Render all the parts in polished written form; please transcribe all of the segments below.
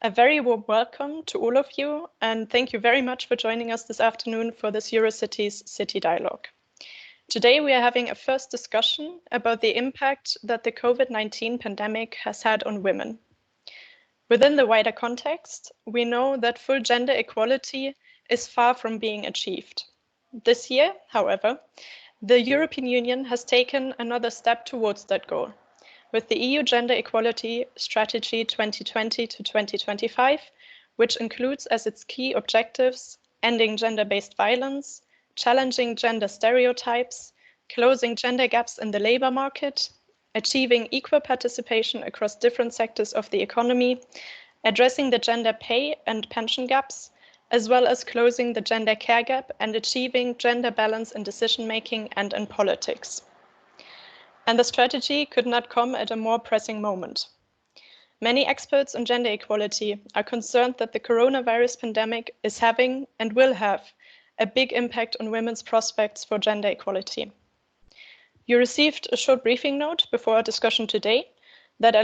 A very warm welcome to all of you, and thank you very much for joining us this afternoon for this EUROCITIES City dialogue. Today we are having a first discussion about the impact that the COVID-19 pandemic has had on women. Within the wider context, we know that full gender equality is far from being achieved. This year, however, the European Union has taken another step towards that goal, with the EU Gender Equality Strategy 2020 to 2025, which includes as its key objectives ending gender-based violence, challenging gender stereotypes, closing gender gaps in the labor market, achieving equal participation across different sectors of the economy, addressing the gender pay and pension gaps, as well as closing the gender care gap and achieving gender balance in decision-making and in politics. And the strategy could not come at a more pressing moment. Many experts on gender equality are concerned that the coronavirus pandemic is having and will have a big impact on women's prospects for gender equality. You received a short briefing note before our discussion today that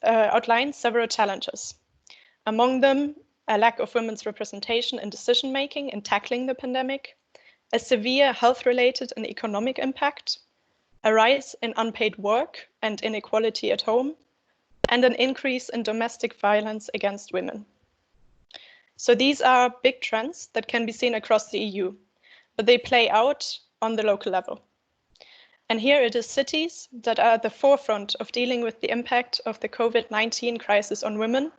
outlines several challenges. Among them, a lack of women's representation in decision-making in tackling the pandemic, a severe health-related and economic impact, a rise in unpaid work and inequality at home, and an increase in domestic violence against women. So these are big trends that can be seen across the EU, but they play out on the local level. And here it is cities that are at the forefront of dealing with the impact of the COVID-19 crisis on women,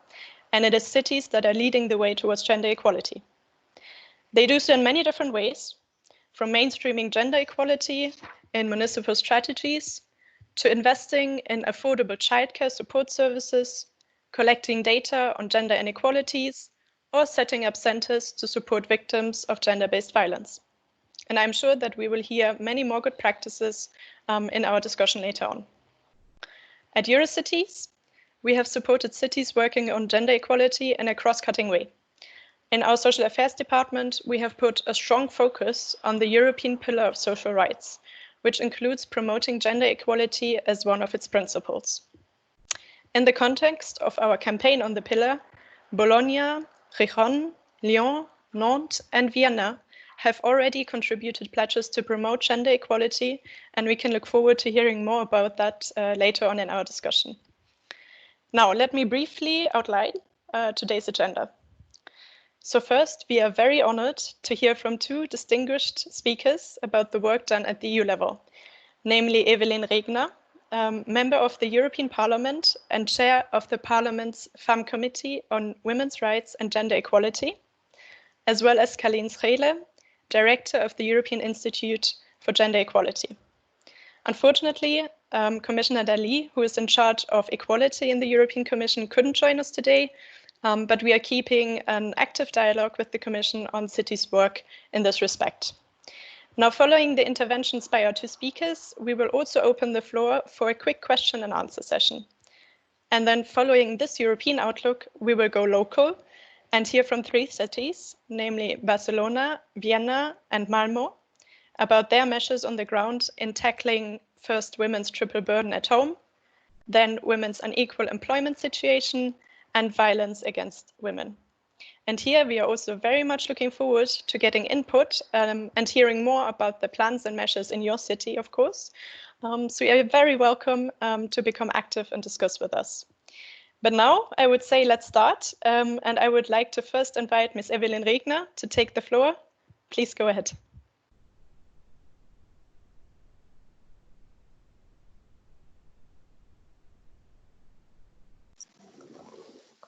and it is cities that are leading the way towards gender equality. They do so in many different ways, from mainstreaming gender equality in municipal strategies, to investing in affordable childcare support services, collecting data on gender inequalities, or setting up centers to support victims of gender-based violence. And I'm sure that we will hear many more good practices in our discussion later on. At EUROCITIES, we have supported cities working on gender equality in a cross-cutting way. In our Social Affairs Department, we have put a strong focus on the European Pillar of Social Rights, which includes promoting gender equality as one of its principles. In the context of our campaign on the pillar, Bologna, Gijón, Lyon, Nantes, and Vienna have already contributed pledges to promote gender equality, and we can look forward to hearing more about that later on in our discussion. Now, let me briefly outline today's agenda. So first, we are very honored to hear from two distinguished speakers about the work done at the EU level, namely Evelyn Regner, member of the European Parliament and chair of the Parliament's FEMM Committee on Women's Rights and Gender Equality, as well as Carlien Scheele, director of the European Institute for Gender Equality. Unfortunately, Commissioner Dalli, who is in charge of equality in the European Commission, couldn't join us today, but we are keeping an active dialogue with the Commission on cities' work in this respect. Now, following the interventions by our two speakers, we will also open the floor for a quick question and answer session. And then following this European outlook, we will go local and hear from three cities, namely Barcelona, Vienna, and Malmo, about their measures on the ground in tackling first women's triple burden at home, then women's unequal employment situation, and violence against women. And here we are also very much looking forward to getting input and hearing more about the plans and measures in your city, of course. So you are very welcome to become active and discuss with us. But now I would say let's start. And I would like to first invite Ms. Evelyn Regner to take the floor. Please go ahead.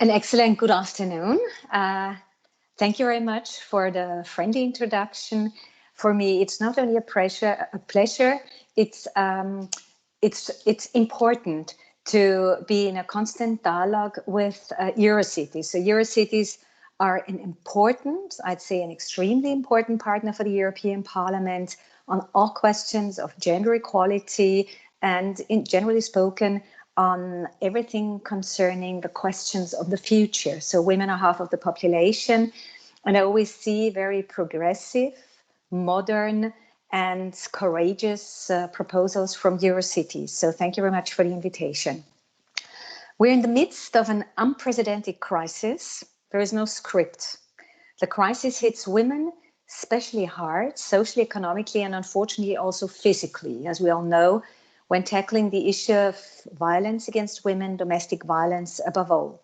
An excellent good afternoon. Thank you very much for the friendly introduction. For me, it's not only a pleasure. It's important to be in a constant dialogue with EuroCities. So EuroCities are an important, I'd say an extremely important partner for the European Parliament on all questions of gender equality and, generally spoken, on everything concerning the questions of the future. So women are half of the population, and I always see very progressive, modern, and courageous proposals from EuroCities. So thank you very much for the invitation. We're in the midst of an unprecedented crisis. There is no script. The crisis hits women especially hard, socially, economically, and unfortunately also physically. As we all know, when tackling the issue of violence against women, domestic violence above all.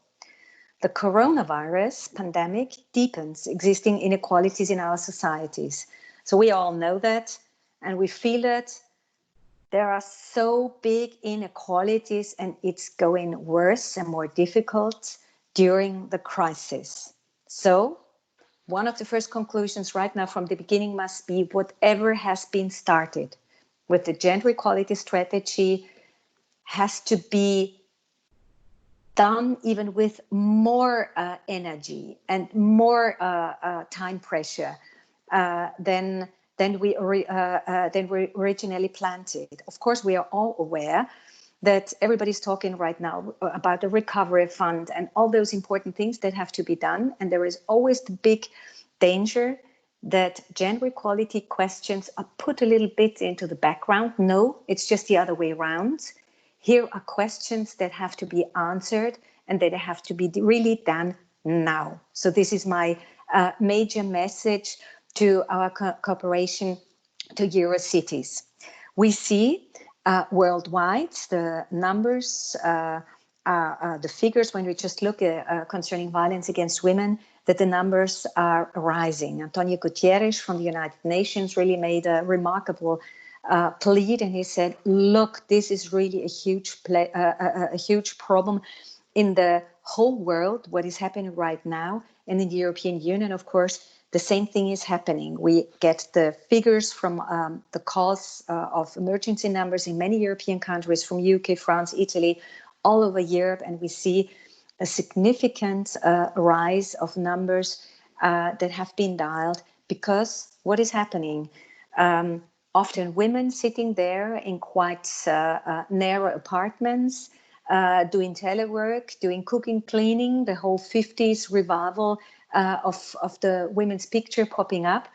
The coronavirus pandemic deepens existing inequalities in our societies. So we all know that, and we feel it. There are so big inequalities, and it's going worse and more difficult during the crisis. So one of the first conclusions right now from the beginning must be whatever has been started with the gender equality strategy has to be done even with more energy and more time pressure than we originally planned it. Of course, we are all aware that everybody's talking right now about the recovery fund and all those important things that have to be done. And there is always the big danger that gender equality questions are put a little bit into the background. No, it's just the other way around. Here are questions that have to be answered and that have to be really done now. So this is my major message to our cooperation to EuroCities. We see worldwide the numbers, the figures, when we just look at concerning violence against women, that the numbers are rising. Antonio Guterres from the United Nations really made a remarkable plea, and he said, look, this is really a huge problem in the whole world, what is happening right now. And in the European Union, of course, the same thing is happening. We get the figures from the cause of emergency numbers in many European countries, from UK, France, Italy, all over Europe, and we see a significant rise of numbers that have been dialed because what is happening? Often women sitting there in quite narrow apartments, doing telework, doing cooking, cleaning, the whole 50s revival of the women's picture popping up,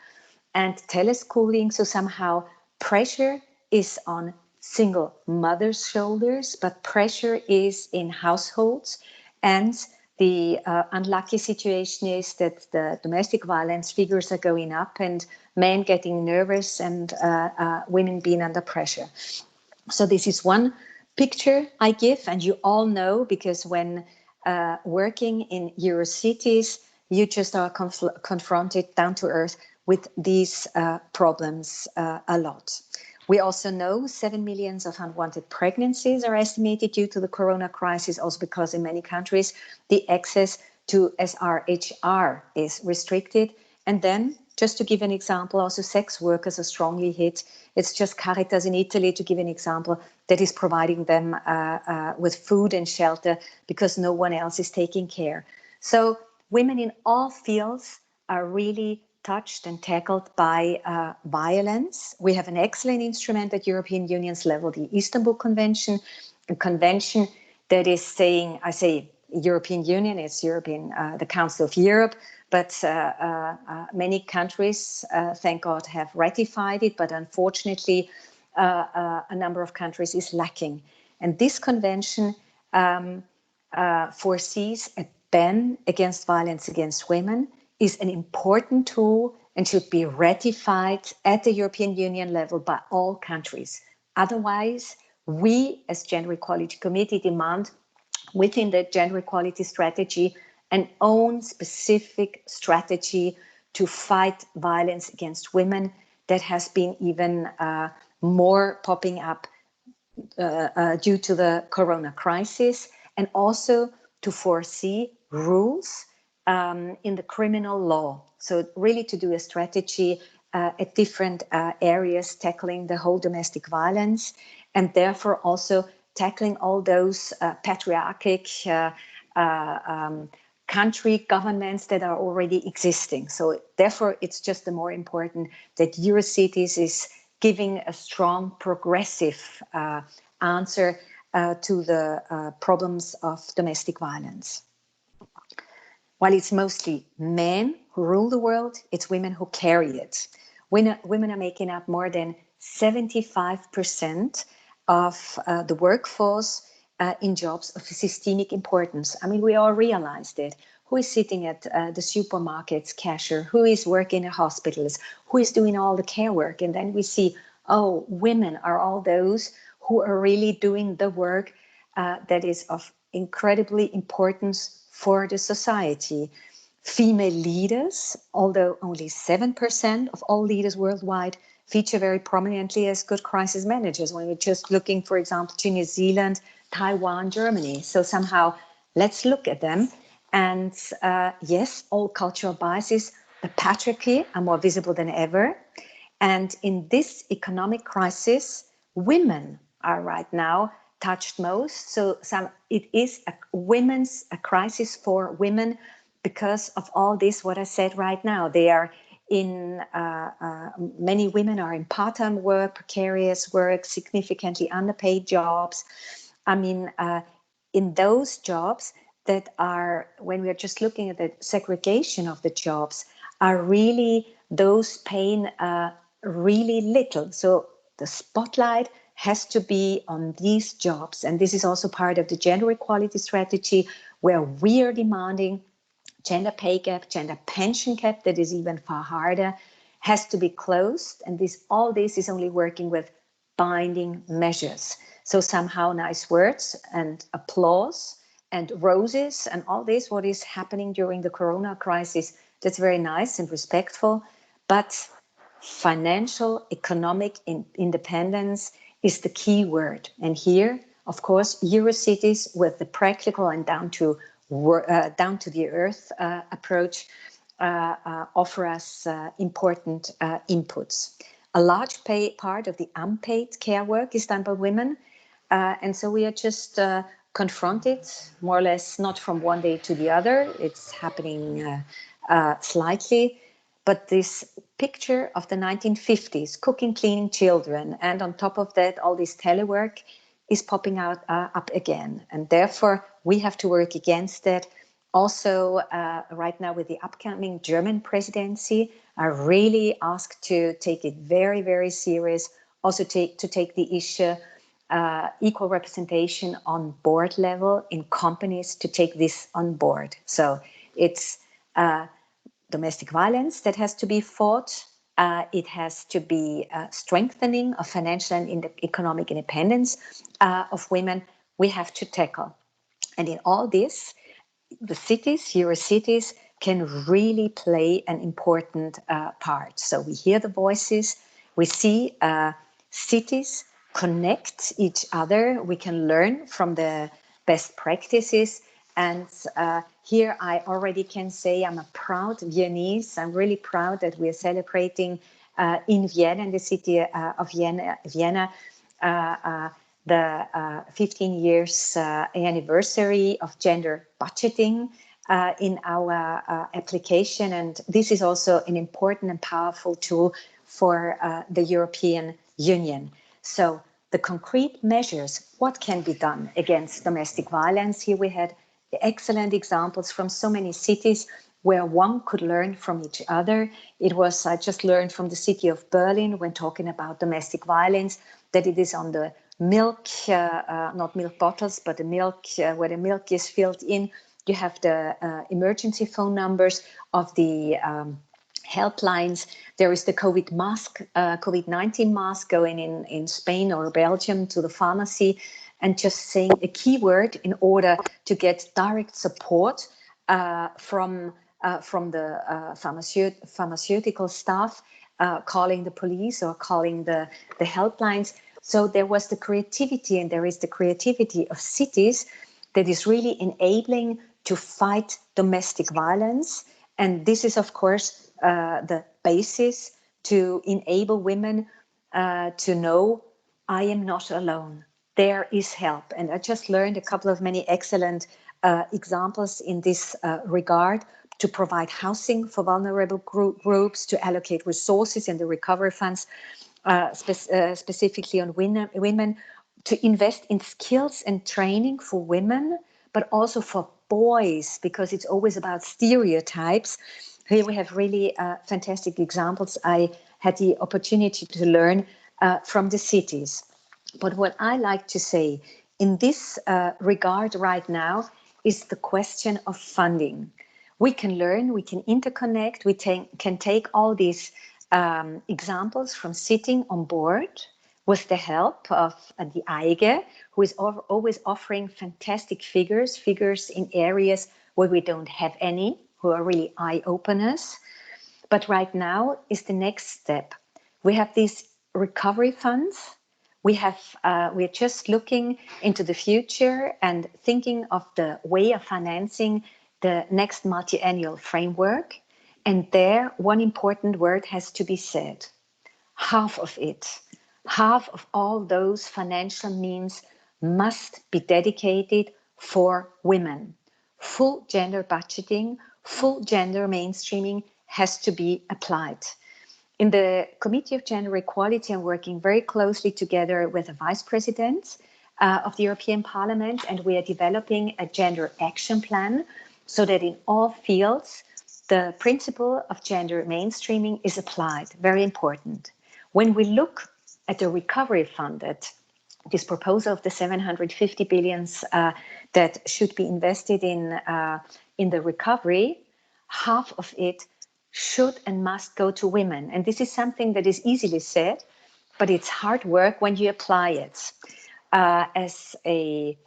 and teleschooling. So somehow pressure is on single mothers' shoulders, but pressure is in households. And the unlucky situation is that the domestic violence figures are going up and men getting nervous and women being under pressure. So this is one picture I give, and you all know, because when working in EuroCities, you just are confronted down to earth with these problems a lot. We also know 7 million of unwanted pregnancies are estimated due to the corona crisis, also because in many countries the access to SRHR is restricted. And then, just to give an example, also sex workers are strongly hit. It's just Caritas in Italy, to give an example, that is providing them with food and shelter because no one else is taking care. So women in all fields are really touched and tackled by violence. We have an excellent instrument at European Union's level, the Istanbul Convention, a convention that is saying, I say European Union, it's European, the Council of Europe, but many countries, thank God, have ratified it, but unfortunately a number of countries is lacking. And this convention foresees a ban against violence against women, is an important tool and should be ratified at the European Union level by all countries. Otherwise, we as Gender Equality Committee demand within the gender equality strategy an own specific strategy to fight violence against women that has been even more popping up due to the corona crisis, and also to foresee rules in the criminal law. So really to do a strategy at different areas tackling the whole domestic violence, and therefore also tackling all those patriarchic country governments that are already existing. So therefore it's just the more important that EuroCities is giving a strong progressive answer to the problems of domestic violence. While it's mostly men who rule the world, it's women who carry it. Women are making up more than 75% of the workforce in jobs of systemic importance. I mean, we all realized it. Who is sitting at the supermarket's cashier? Who is working in hospitals? Who is doing all the care work? And then we see, oh, women are all those who are really doing the work that is of incredibly importance for the society. Female leaders, although only 7% of all leaders worldwide feature very prominently as good crisis managers, when we're just looking, for example, to New Zealand, Taiwan, Germany. So somehow let's look at them. And yes, all cultural biases, the patriarchy are more visible than ever. And in this economic crisis, women are right now touched most. So it is a crisis for women because of all this, what I said right now. They are in, many women are in part-time work, precarious work, significantly underpaid jobs. I mean, in those jobs that are, when we are just looking at the segregation of the jobs, are really those paying really little. So the spotlight has to be on these jobs. And this is also part of the gender equality strategy, where we are demanding gender pay gap, gender pension gap, that is even far harder, has to be closed. And all this is only working with binding measures. So somehow nice words and applause and roses and all this, what is happening during the corona crisis, that's very nice and respectful. But financial, economic independence is the key word. And here, of course, EuroCities, with the practical and down to the earth approach, offer us important inputs. A large part of the unpaid care work is done by women. And so we are just confronted, more or less, not from one day to the other. It's happening slightly. But this picture of the 1950s, cooking, cleaning children, and on top of that, all this telework is popping up again. And therefore, we have to work against that. Also, right now with the upcoming German presidency, I really ask to take it very, very serious. Also to take the issue equal representation on board level in companies, to take this on board. So it's domestic violence that has to be fought. It has to be strengthening of financial and economic independence of women. We have to tackle. And in all this, the cities, EuroCities, can really play an important part. So we hear the voices, we see cities connect each other, we can learn from the best practices. And here I already can say I'm a proud Viennese. I'm really proud that we are celebrating in Vienna, in the city of Vienna, the 15 years anniversary of gender budgeting in our application. And this is also an important and powerful tool for the European Union. So the concrete measures, what can be done against domestic violence? Here we had excellent examples from so many cities where one could learn from each other. I just learned from the city of Berlin when talking about domestic violence, that it is on the milk, not milk bottles, but the milk, where the milk is filled in. You have the emergency phone numbers of the helplines. There is the COVID-19 mask going in Spain or Belgium to the pharmacy and just saying a keyword in order to get direct support from the pharmaceutical staff, calling the police or calling the helplines. So there was the creativity, and there is the creativity of cities that is really enabling to fight domestic violence. And this is, of course, the basis to enable women to know, I am not alone. There is help. And I just learned a couple of many excellent examples in this regard, to provide housing for vulnerable groups, to allocate resources in the recovery funds, specifically on women, to invest in skills and training for women, but also for boys, because it's always about stereotypes. Here we have really fantastic examples. I had the opportunity to learn from the cities. But what I like to say in this regard right now is the question of funding. We can learn, we can interconnect, we can take all these examples from sitting on board with the help of the EIGE, who is always offering fantastic figures in areas where we don't have any, who are really eye-openers. But right now is the next step. We have these recovery funds. We're just looking into the future and thinking of the way of financing the next multi-annual framework. And there, one important word has to be said. Half of it, half of all those financial means must be dedicated for women. Full gender budgeting, full gender mainstreaming has to be applied. In the Committee of Gender Equality, I'm working very closely together with the Vice President of the European Parliament, and we are developing a gender action plan so that in all fields, the principle of gender mainstreaming is applied. Very important. When we look at the recovery fund, at this proposal of the 750 billions that should be invested in the recovery, half of it should and must go to women. And this is something that is easily said, but it's hard work when you apply it. As a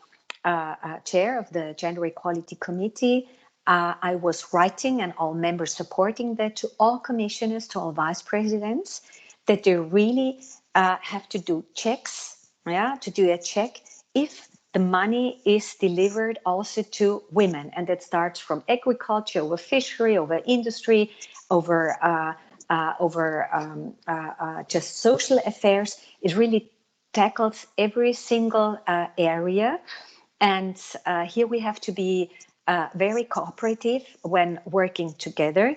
chair of the Gender Equality Committee, I was writing, and all members supporting that, to all commissioners, to all vice presidents, that they really have to do checks, to do a check if the money is delivered also to women. And that starts from agriculture, over fishery, over industry, over just social affairs. It really tackles every single area. And here we have to be very cooperative when working together.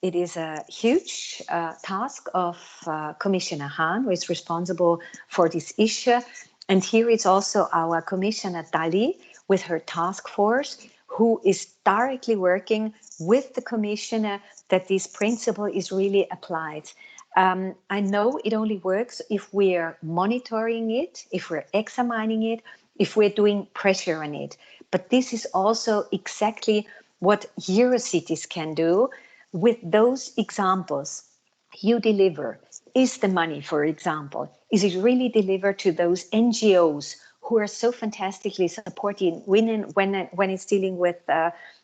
It is a huge task of Commissioner Hahn, who is responsible for this issue. And here it's also our Commissioner Dalli with her task force, who is directly working with the Commissioner that this principle is really applied. I know it only works if we're monitoring it, if we're examining it, if we're doing pressure on it. But this is also exactly what EuroCities can do with those examples. You deliver. Is the money, for example, is it really delivered to those NGOs who are so fantastically supporting women when it's dealing with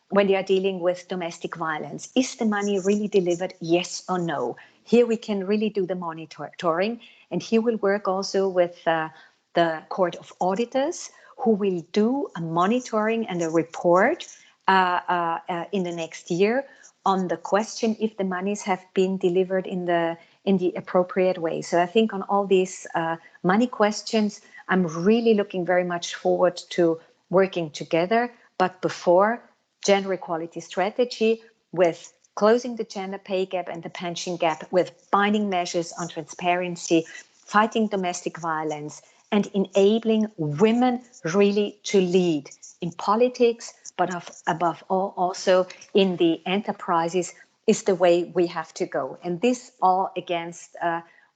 when they are dealing with domestic violence? Is the money really delivered? Yes or no? Here we can really do the monitoring, and here we'll work also with the Court of Auditors, who will do a monitoring and a report in the next year on the question if the monies have been delivered in the appropriate way. So I think on all these money questions, I'm really looking very much forward to working together. But before, gender equality strategy with closing the gender pay gap and the pension gap, with binding measures on transparency, fighting domestic violence, and enabling women really to lead in politics, but above all also in the enterprises, is the way we have to go. And this all against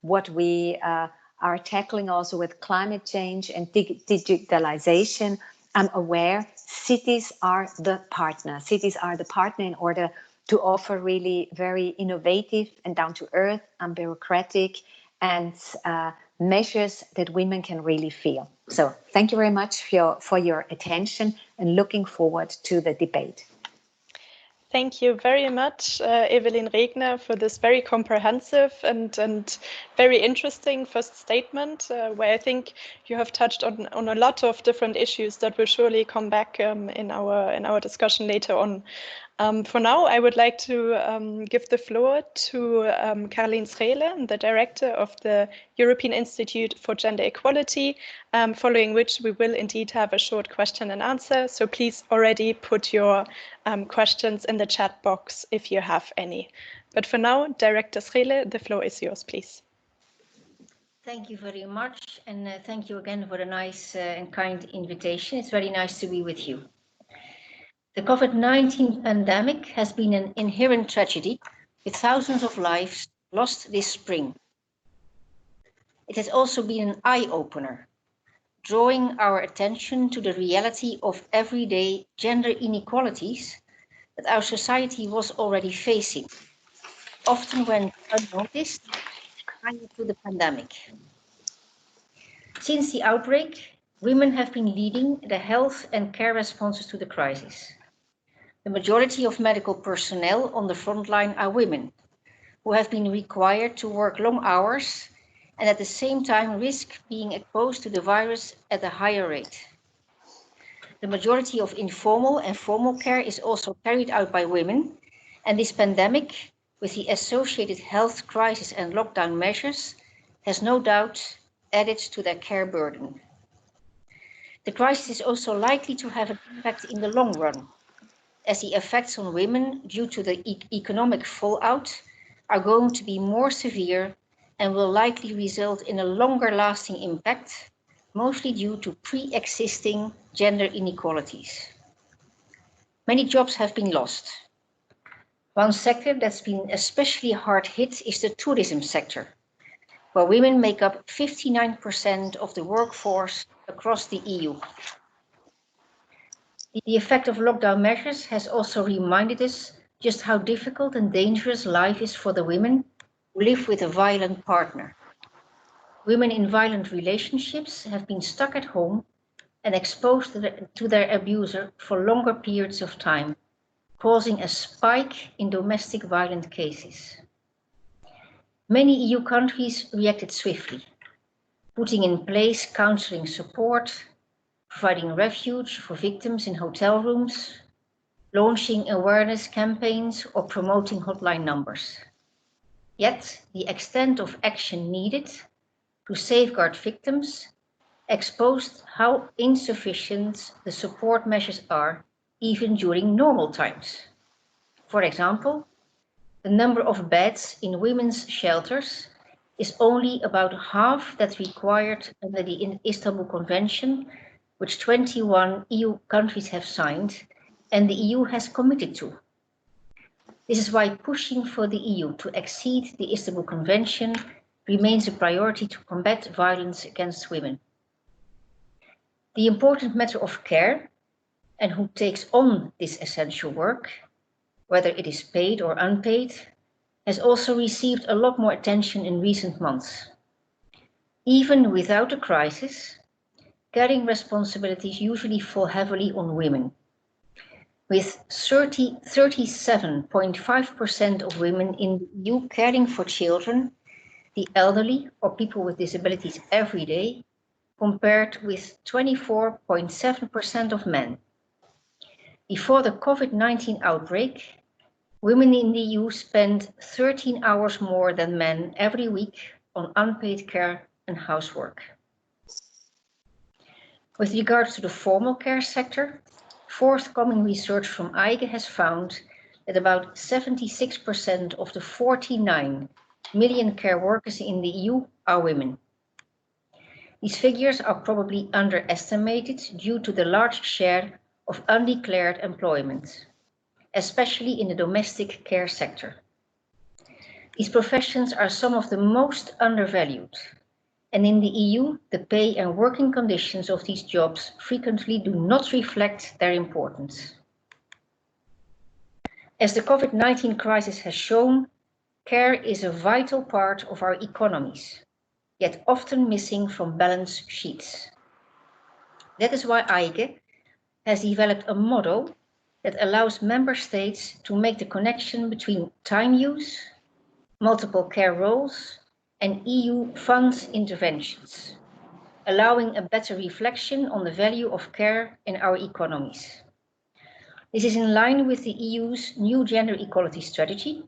what we are tackling also with climate change and digitalization. I'm aware cities are the partner. Cities are the partner in order to offer really very innovative and down-to-earth, unbureaucratic, and measures that women can really feel. So thank you very much for your attention, and looking forward to the debate. Thank you very much, Evelyn Regner, for this very comprehensive and very interesting first statement, where I think you have touched on a lot of different issues that will surely come back in our discussion later on. For now, I would like to give the floor to Carlien Scheele, the director of the European Institute for Gender Equality, following which we will indeed have a short question and answer. So please already put your questions in the chat box if you have any. But for now, Director Scheele, the floor is yours, please. Thank you very much. And thank you again for the nice and kind invitation. It's very nice to be with you. The COVID-19 pandemic has been an inherent tragedy, with thousands of lives lost this spring. It has also been an eye-opener, drawing our attention to the reality of everyday gender inequalities that our society was already facing, often went unnoticed prior to the pandemic. Since the outbreak, women have been leading the health and care responses to the crisis. The majority of medical personnel on the front line are women, who have been required to work long hours and at the same time risk being exposed to the virus at a higher rate. The majority of informal and formal care is also carried out by women, and this pandemic, with the associated health crisis and lockdown measures, has no doubt added to their care burden. The crisis is also likely to have an impact in the long run, as the effects on women due to the economic fallout are going to be more severe and will likely result in a longer lasting impact, mostly due to pre-existing gender inequalities. Many jobs have been lost. One sector that's been especially hard hit is the tourism sector, where women make up 59% of the workforce across the EU. The effect of lockdown measures has also reminded us just how difficult and dangerous life is for the women who live with a violent partner. Women in violent relationships have been stuck at home and exposed to their abuser for longer periods of time, causing a spike in domestic violent cases. Many EU countries reacted swiftly, putting in place counseling support, providing refuge for victims in hotel rooms, launching awareness campaigns or promoting hotline numbers. Yet, the extent of action needed to safeguard victims exposed how insufficient the support measures are even during normal times. For example, the number of beds in women's shelters is only about half that required under the Istanbul Convention, which 21 EU countries have signed and the EU has committed to. This is why pushing for the EU to exceed the Istanbul Convention remains a priority to combat violence against women. The important matter of care and who takes on this essential work, whether it is paid or unpaid, has also received a lot more attention in recent months. Even without a crisis, caring responsibilities usually fall heavily on women, with 37.5% of women in the EU caring for children, the elderly, or people with disabilities every day, compared with 24.7% of men. Before the COVID-19 outbreak, women in the EU spent 13 hours more than men every week on unpaid care and housework. With regards to the formal care sector, forthcoming research from EIGE has found that about 76% of the 49 million care workers in the EU are women. These figures are probably underestimated due to the large share of undeclared employment, especially in the domestic care sector. These professions are some of the most undervalued, and in the EU, the pay and working conditions of these jobs frequently do not reflect their importance. As the COVID-19 crisis has shown, care is a vital part of our economies, yet often missing from balance sheets. That is why EIGE has developed a model that allows member states to make the connection between time use, multiple care roles, and EU funds interventions, allowing a better reflection on the value of care in our economies. This is in line with the EU's new gender equality strategy,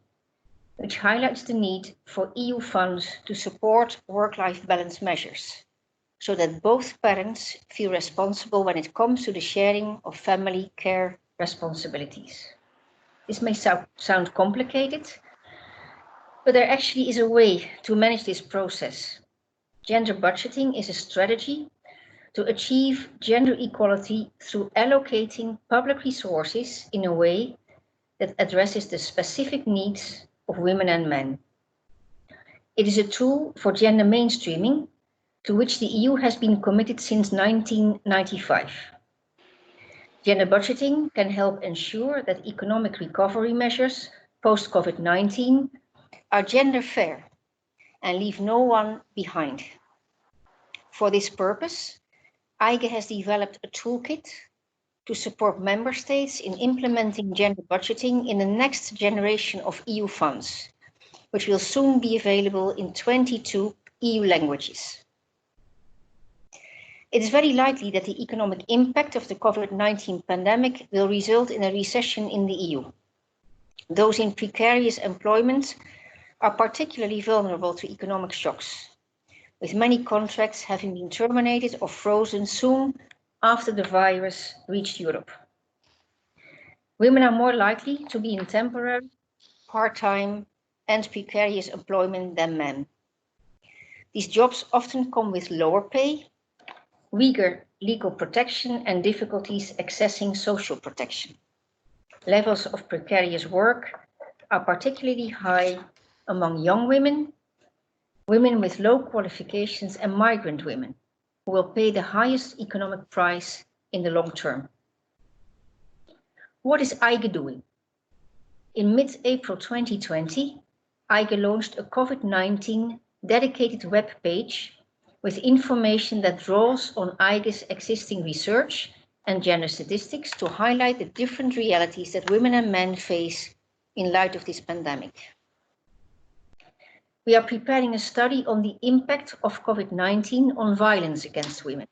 which highlights the need for EU funds to support work-life balance measures, so that both parents feel responsible when it comes to the sharing of family care responsibilities. This may sound complicated, but there actually is a way to manage this process. Gender budgeting is a strategy to achieve gender equality through allocating public resources in a way that addresses the specific needs of women and men. It is a tool for gender mainstreaming, to which the EU has been committed since 1995. Gender budgeting can help ensure that economic recovery measures post-COVID-19 are gender fair and leave no one behind. For this purpose, EIGE has developed a toolkit to support member states in implementing gender budgeting in the next generation of EU funds, which will soon be available in 22 EU languages. It is very likely that the economic impact of the COVID-19 pandemic will result in a recession in the EU. Those in precarious employment are particularly vulnerable to economic shocks, with many contracts having been terminated or frozen soon after the virus reached Europe. Women are more likely to be in temporary, part-time, and precarious employment than men. These jobs often come with lower pay, weaker legal protection, and difficulties accessing social protection. Levels of precarious work are particularly high among young women, women with low qualifications, and migrant women, who will pay the highest economic price in the long term. What is EIGE doing? In mid-April 2020, EIGE launched a COVID-19 dedicated web page with information that draws on EIGE's existing research and gender statistics to highlight the different realities that women and men face in light of this pandemic. We are preparing a study on the impact of COVID-19 on violence against women.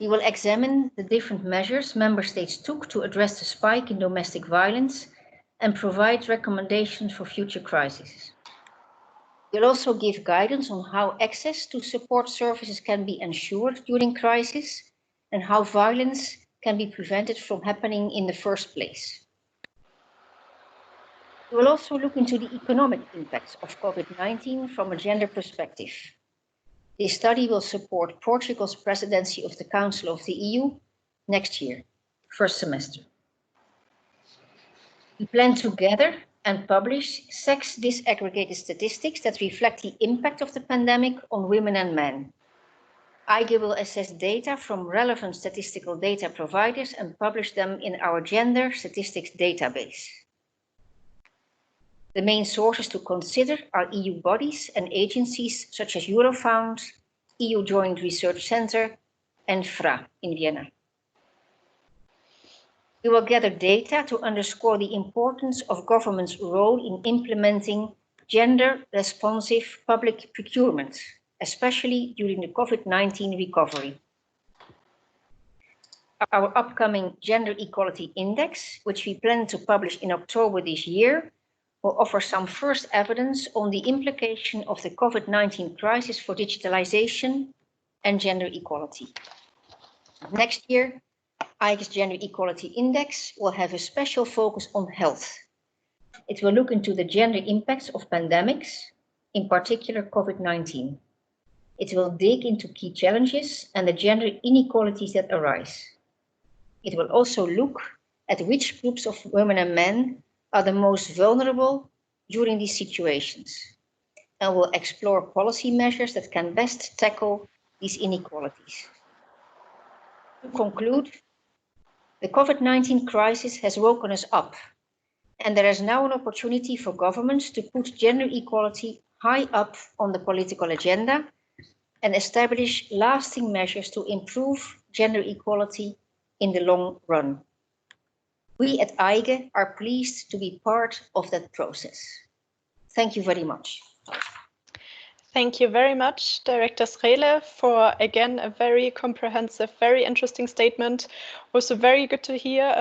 We will examine the different measures member states took to address the spike in domestic violence and provide recommendations for future crises. We'll also give guidance on how access to support services can be ensured during crisis and how violence can be prevented from happening in the first place. We will also look into the economic impacts of COVID-19 from a gender perspective. This study will support Portugal's presidency of the Council of the EU next year, first semester. We plan to gather and publish sex disaggregated statistics that reflect the impact of the pandemic on women and men. EIGE will assess data from relevant statistical data providers and publish them in our gender statistics database. The main sources to consider are EU bodies and agencies such as Eurofound, EU Joint Research Centre, and FRA in Vienna. We will gather data to underscore the importance of government's role in implementing gender-responsive public procurement, especially during the COVID-19 recovery. Our upcoming Gender Equality Index, which we plan to publish in October this year, will offer some first evidence on the implication of the COVID-19 crisis for digitalization and gender equality. Next year, EIGE's Gender Equality Index will have a special focus on health. It will look into the gender impacts of pandemics, in particular COVID-19. It will dig into key challenges and the gender inequalities that arise. It will also look at which groups of women and men are the most vulnerable during these situations, and will explore policy measures that can best tackle these inequalities. To conclude, the COVID-19 crisis has woken us up, and there is now an opportunity for governments to put gender equality high up on the political agenda and establish lasting measures to improve gender equality in the long run. We at EIGE are pleased to be part of that process. Thank you very much. Thank you very much, Director Scheele, for, again, a very comprehensive, very interesting statement. Also very good to hear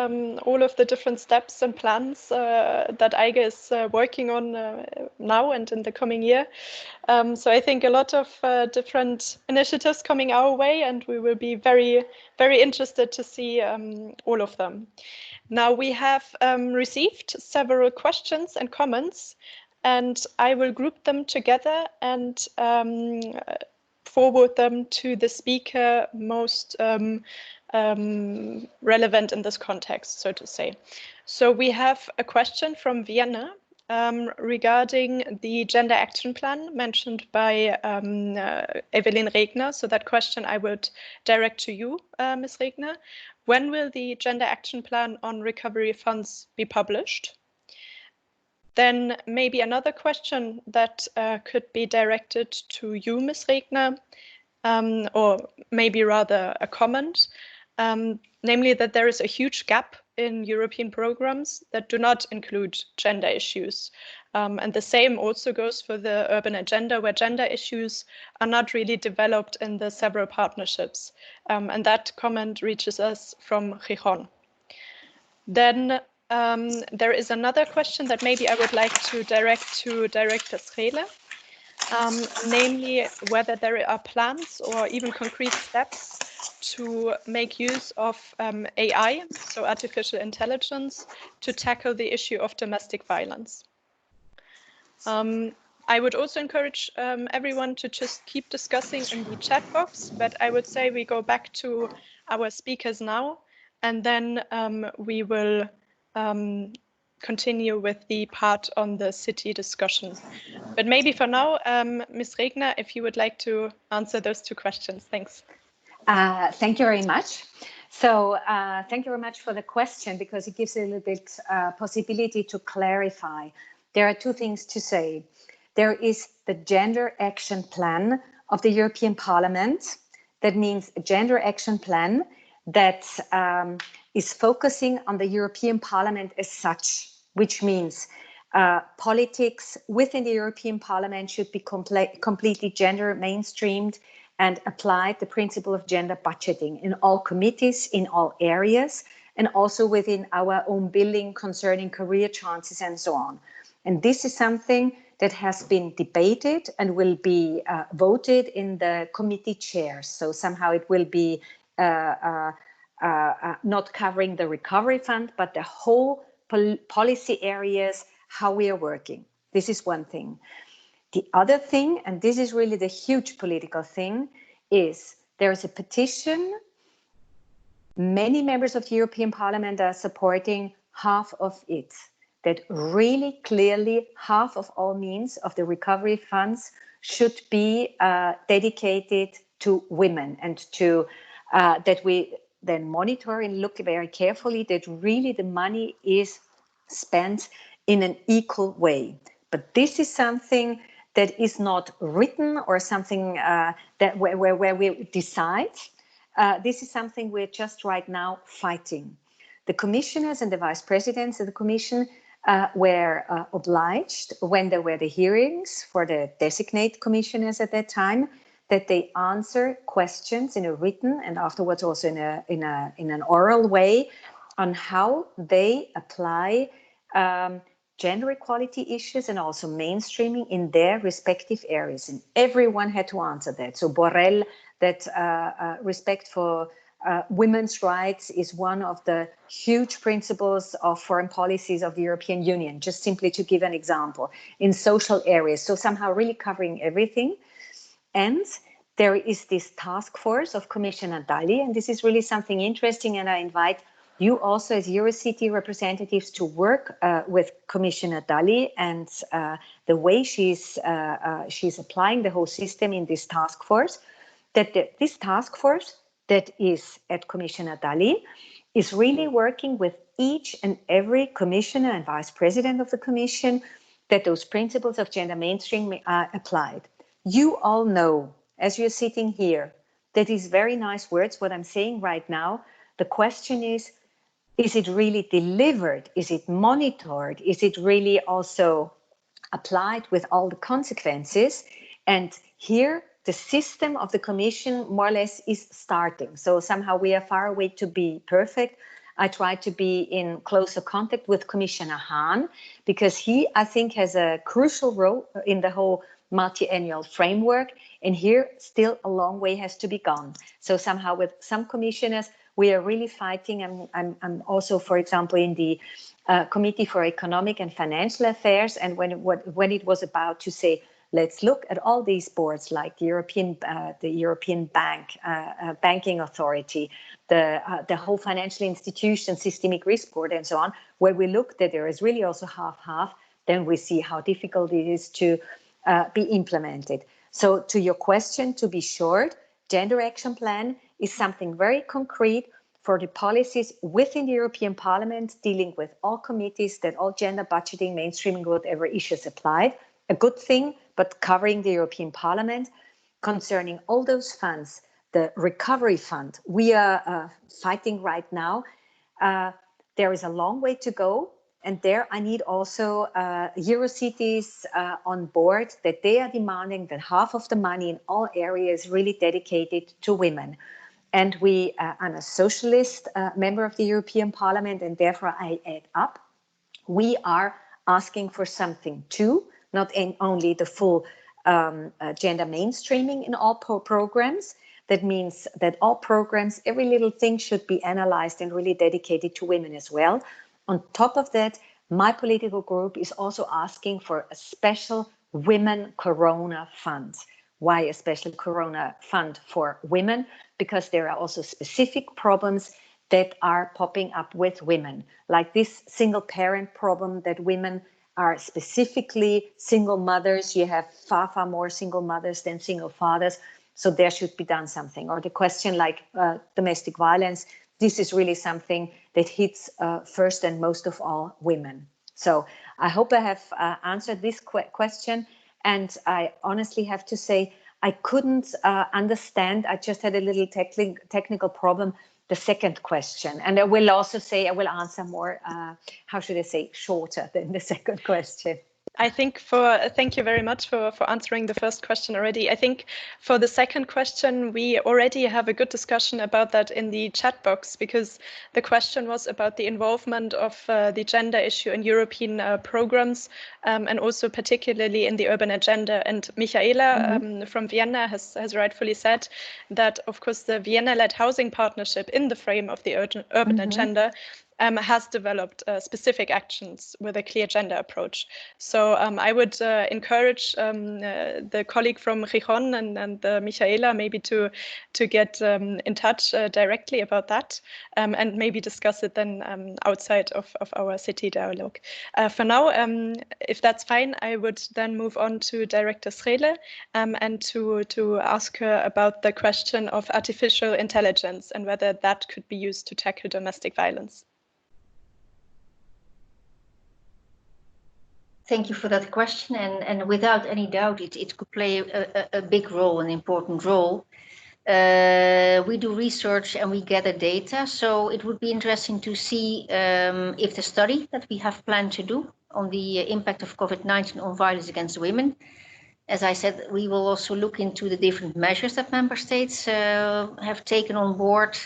all of the different steps and plans that EIGE is working on now and in the coming year. So I think a lot of different initiatives coming our way, and we will be very, very interested to see all of them. Now we have received several questions and comments, and I will group them together and forward them to the speaker most relevant in this context, so to say. So we have a question from Vienna, regarding the Gender Action Plan mentioned by Evelyn Regner. So that question I would direct to you, Ms. Regner. When will the Gender Action Plan on recovery funds be published? Then maybe another question that could be directed to you, Ms. Regner, or maybe rather a comment, namely that there is a huge gap in European programs that do not include gender issues. And the same also goes for the urban agenda, where gender issues are not really developed in the several partnerships. And that comment reaches us from Gijon. Then there is another question that maybe I would like to direct to Director Scheele. Namely whether there are plans or even concrete steps to make use of AI, so artificial intelligence, to tackle the issue of domestic violence. I would also encourage everyone to just keep discussing in the chat box, but I would say we go back to our speakers now, and then we will continue with the part on the city discussion. But maybe for now, Ms. Regner, if you would like to answer those two questions. Thanks. Thank you very much. So thank you very much for the question, because it gives a little bit possibility to clarify. There are two things to say. There is the Gender Action Plan of the European Parliament. That means a Gender Action Plan that is focusing on the European Parliament as such, which means politics within the European Parliament should be completely gender mainstreamed and applied the principle of gender budgeting in all committees, in all areas, and also within our own building concerning career chances and so on. And this is something that has been debated and will be voted in the committee chairs. So somehow it will be not covering the recovery fund, but the whole policy areas, how we are working. This is one thing. The other thing, and this is really the huge political thing, is there is a petition. Many members of the European Parliament are supporting half of it. That really clearly half of all means of the recovery funds should be dedicated to women, and to that we then monitor and look very carefully that really the money is spent in an equal way. But this is something that is not written or something that where we decide. This is something we're just right now fighting. The commissioners and the vice presidents of the commission were obliged, when there were the hearings for the designate commissioners at that time, that they answer questions in a written and afterwards also in an oral way on how they apply gender equality issues and also mainstreaming in their respective areas. And everyone had to answer that. So Borrell, that respect for women's rights is one of the huge principles of foreign policies of the European Union, just simply to give an example, in social areas. So somehow really covering everything. And there is this task force of Commissioner Dalli, and this is really something interesting, and I invite you also as EuroCity representatives to work with Commissioner Dalli and the way she's applying the whole system in this task force, that this task force that is at Commissioner Dalli is really working with each and every commissioner and vice president of the commission, that those principles of gender mainstream are applied. You all know, as you're sitting here, that is very nice words, what I'm saying right now. The question is it really delivered? Is it monitored? Is it really also applied with all the consequences? And here, the system of the Commission more or less is starting. So somehow we are far away to be perfect. I try to be in closer contact with Commissioner Hahn, because he, I think, has a crucial role in the whole multi-annual framework. And here, still a long way has to be gone. So somehow with some commissioners, we are really fighting. I'm also, for example, in the Committee for Economic and Financial Affairs. And when it was about to say, let's look at all these boards like the European Banking Authority, the whole financial institution, systemic risk board, and so on, where we look that there is really also half-half. then we see how difficult it is to be implemented. So to your question, to be short, Gender Action Plan is something very concrete for the policies within the European Parliament, dealing with all committees, that all gender budgeting, mainstreaming, whatever issues apply. A good thing, but covering the European Parliament. Concerning all those funds, the recovery fund we are fighting right now, there is a long way to go. And there I need also EuroCities on board, that they are demanding that half of the money in all areas really dedicated to women. And we, I'm a socialist member of the European Parliament, and therefore I add up. We are asking for something too, not only the full gender mainstreaming in all programs. That means that all programs, every little thing should be analyzed and really dedicated to women as well. On top of that, my political group is also asking for a special women Corona fund. Why a special Corona fund for women? Because there are also specific problems that are popping up with women, like this single parent problem, that women are specifically single mothers. You have far, far more single mothers than single fathers. So there should be done something. Or the question like domestic violence, this is really something that hits first and most of all women. So I hope I have answered this question. And I honestly have to say, I couldn't understand. I just had a little technical problem, the second question. And I will also say, I will answer more, how should I say, shorter than the second question. I think thank you very much for answering the first question already. I think for the second question, we already have a good discussion about that in the chat box, because the question was about the involvement of the gender issue in European programs, and also particularly in the urban agenda. And Michaela from Vienna has rightfully said that, of course, the Vienna-led housing partnership in the frame of the urban agenda has developed specific actions with a clear gender approach. So I would encourage the colleague from Gijon and Michaela maybe to get in touch directly about that, and maybe discuss it then outside of our city dialogue. For now, if that's fine, I would then move on to Director Scheele and to ask her about the question of artificial intelligence and whether that could be used to tackle domestic violence. Thank you for that question, and without any doubt, it could play a big role, an important role. We do research and we gather data, so it would be interesting to see if the study that we have planned to do on the impact of COVID-19 on violence against women. As I said, we will also look into the different measures that member states have taken on board.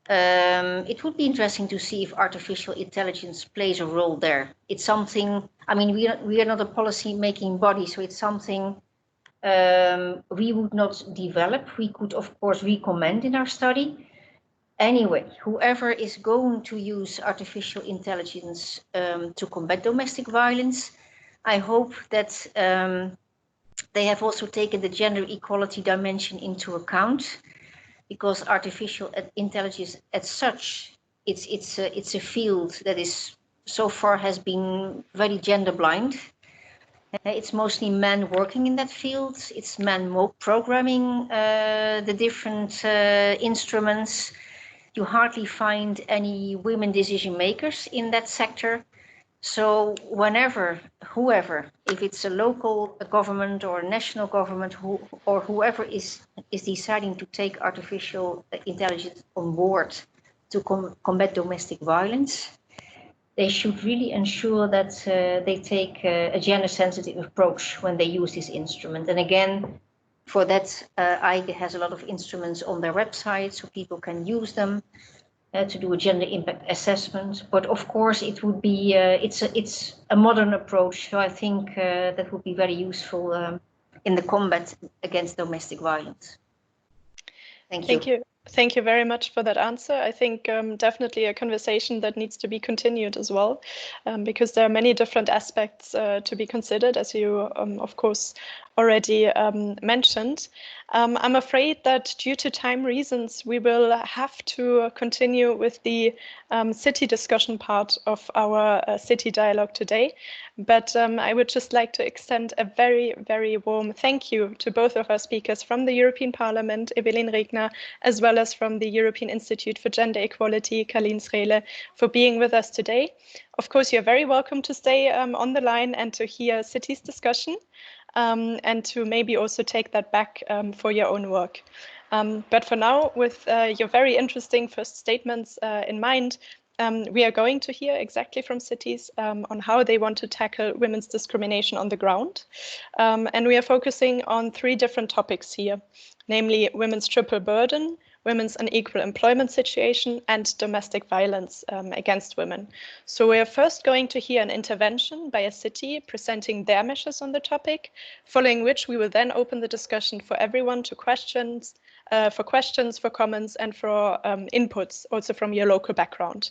It would be interesting to see if artificial intelligence plays a role there. It's something, I mean, we are not a policy-making body, so it's something we would not develop. We could, of course, recommend in our study. Anyway, whoever is going to use artificial intelligence to combat domestic violence, I hope that they have also taken the gender equality dimension into account. Because artificial intelligence as such, it's a field that is so far has been very gender blind. It's mostly men working in that field. It's men programming the different instruments. You hardly find any women decision makers in that sector. So whoever, if it's a local government or a national government, whoever is deciding to take artificial intelligence on board to combat domestic violence, they should really ensure that they take a gender-sensitive approach when they use this instrument. And again, for that, EIGE has a lot of instruments on their website, so people can use them. To do a gender impact assessment, but of course it would be it's a modern approach, so I think that would be very useful in the combat against domestic violence. Thank you. Thank you very much for that answer. I think definitely a conversation that needs to be continued as well, because there are many different aspects to be considered, as you of course already mentioned. I'm afraid that due to time reasons, we will have to continue with the city discussion part of our city dialogue today. But I would just like to extend a very, very warm thank you to both of our speakers from the European Parliament, Evelyn Regner, as well as from the European Institute for Gender Equality, Carlien Scheele, for being with us today. Of course, you're very welcome to stay on the line and to hear cities discussion. And to maybe also take that back for your own work. But for now, with your very interesting first statements in mind, we are going to hear exactly from cities on how they want to tackle women's discrimination on the ground. And we are focusing on 3 different topics here, namely women's triple burden, women's unequal employment situation, and domestic violence against women. So we are first going to hear an intervention by a city presenting their measures on the topic, following which we will then open the discussion for everyone to questions, for comments, and for inputs, also from your local background.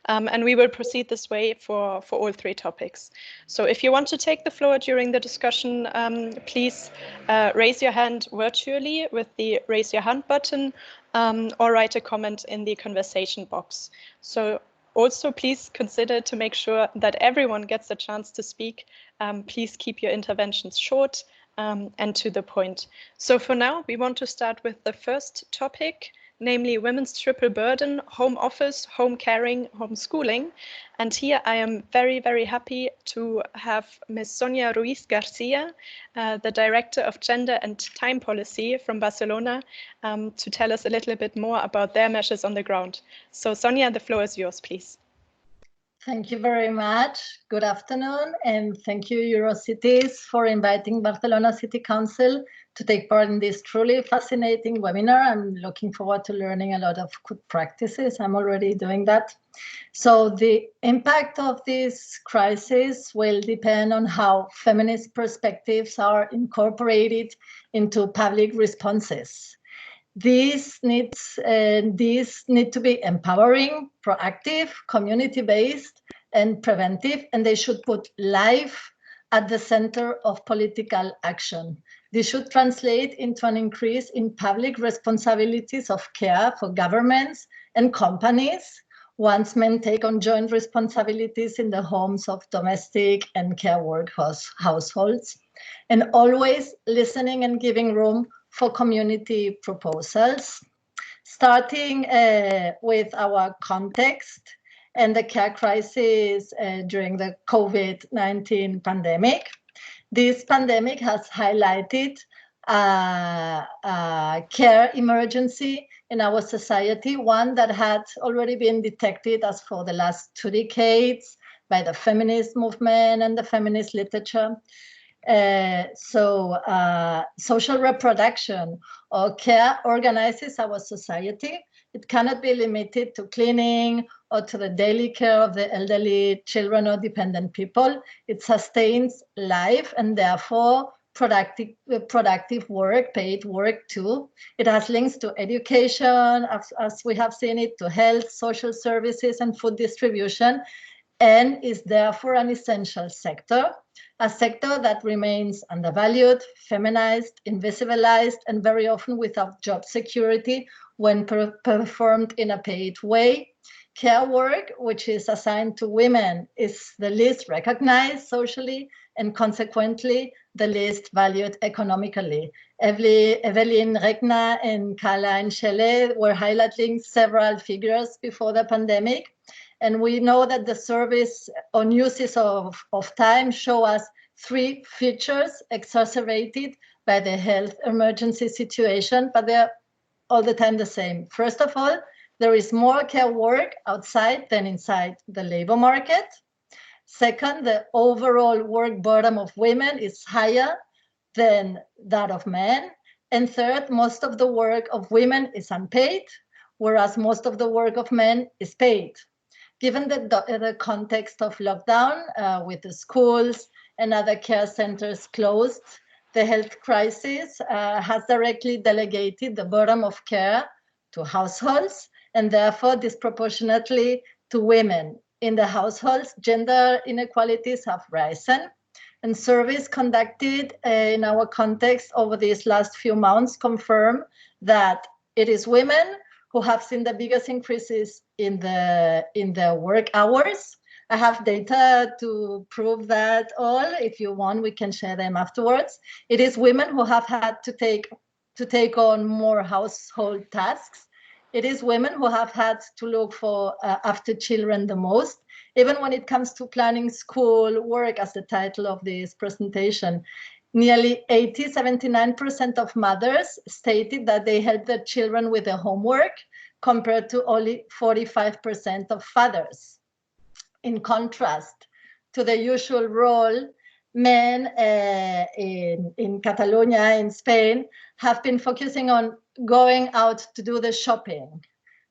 And we will proceed this way for all 3 topics. So if you want to take the floor during the discussion, please raise your hand virtually with the raise your hand button, or write a comment in the conversation box. So also please consider to make sure that everyone gets a chance to speak. Please keep your interventions short and to the point. So for now, we want to start with the first topic, namely women's triple burden, home office, home caring, homeschooling. And here I am very, very happy to have Ms. Sonia Ruiz Garcia, the Director of Gender and Time Policy from Barcelona, to tell us a little bit more about their measures on the ground. So Sonia, the floor is yours, please. Thank you very much. Good afternoon, and thank you, EUROCITIES, for inviting Barcelona City Council to take part in this truly fascinating webinar. I'm looking forward to learning a lot of good practices. I'm already doing that. So the impact of this crisis will depend on how feminist perspectives are incorporated into public responses. These need to be empowering, proactive, community-based, and preventive, and they should put life at the center of political action. This should translate into an increase in public responsibilities of care for governments and companies once men take on joint responsibilities in the homes of domestic and care work households, and always listening and giving room for community proposals, starting with our context and the care crisis during the COVID-19 pandemic. This pandemic has highlighted a care emergency in our society, one that had already been detected as for the last 2 decades by the feminist movement and the feminist literature. Social reproduction or care organizes our society. It cannot be limited to cleaning or to the daily care of the elderly, children, or dependent people. It sustains life and therefore productive work, paid work too. It has links to education, as we have seen it, to health, social services, and food distribution, and is therefore an essential sector. A sector that remains undervalued, feminized, invisibilized, and very often without job security when performed in a paid way. Care work, which is assigned to women, is the least recognized socially and consequently the least valued economically. Evelyn Regner and Carlien Scheele were highlighting several figures before the pandemic. And we know that the surveys on uses of time show us 3 features exacerbated by the health emergency situation, but they're all the time the same. First of all, there is more care work outside than inside the labor market. Second, the overall work burden of women is higher than that of men. And third, most of the work of women is unpaid, whereas most of the work of men is paid. Given the context of lockdown, with the schools and other care centers closed, the health crisis has directly delegated the burden of care to households and therefore disproportionately to women. In the households, gender inequalities have risen. And surveys conducted in our context over these last few months confirm that it is women who have seen the biggest increases in the work hours. I have data to prove that all. If you want, we can share them afterwards. It is women who have had to take on more household tasks. It is women who have had to look for after children the most. Even when it comes to planning school work, as the title of this presentation, nearly 79% of mothers stated that they help their children with their homework, compared to only 45% of fathers. In contrast to the usual role, men in Catalonia, in Spain, have been focusing on going out to do the shopping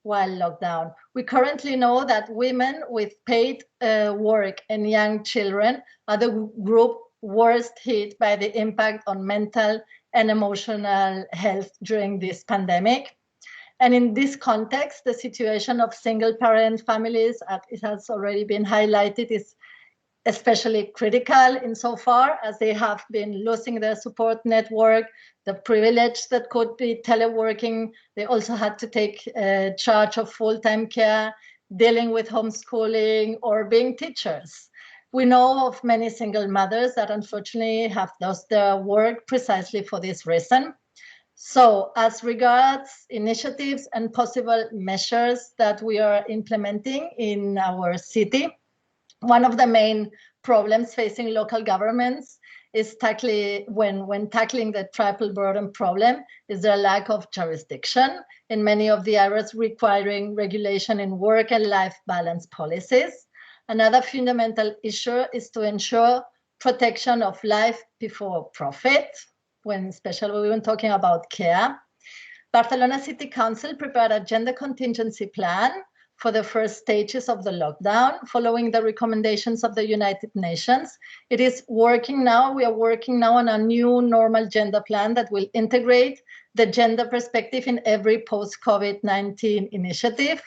while lockdown. We currently know that women with paid work and young children are the group worst hit by the impact on mental and emotional health during this pandemic. And in this context, the situation of single parent families, as it has already been highlighted, is especially critical insofar as they have been losing their support network, the privilege that could be teleworking. They also had to take charge of full-time care, dealing with homeschooling, or being teachers. We know of many single mothers that unfortunately have lost their work precisely for this reason. So as regards initiatives and possible measures that we are implementing in our city, one of the main problems facing local governments is when tackling the triple burden problem is the lack of jurisdiction in many of the areas requiring regulation in work and life balance policies. Another fundamental issue is to ensure protection of life before profit, especially when talking about care. Barcelona City Council prepared a gender contingency plan for the first stages of the lockdown, following the recommendations of the United Nations. It is working now. We are working now on a new normal gender plan that will integrate the gender perspective in every post-COVID-19 initiative,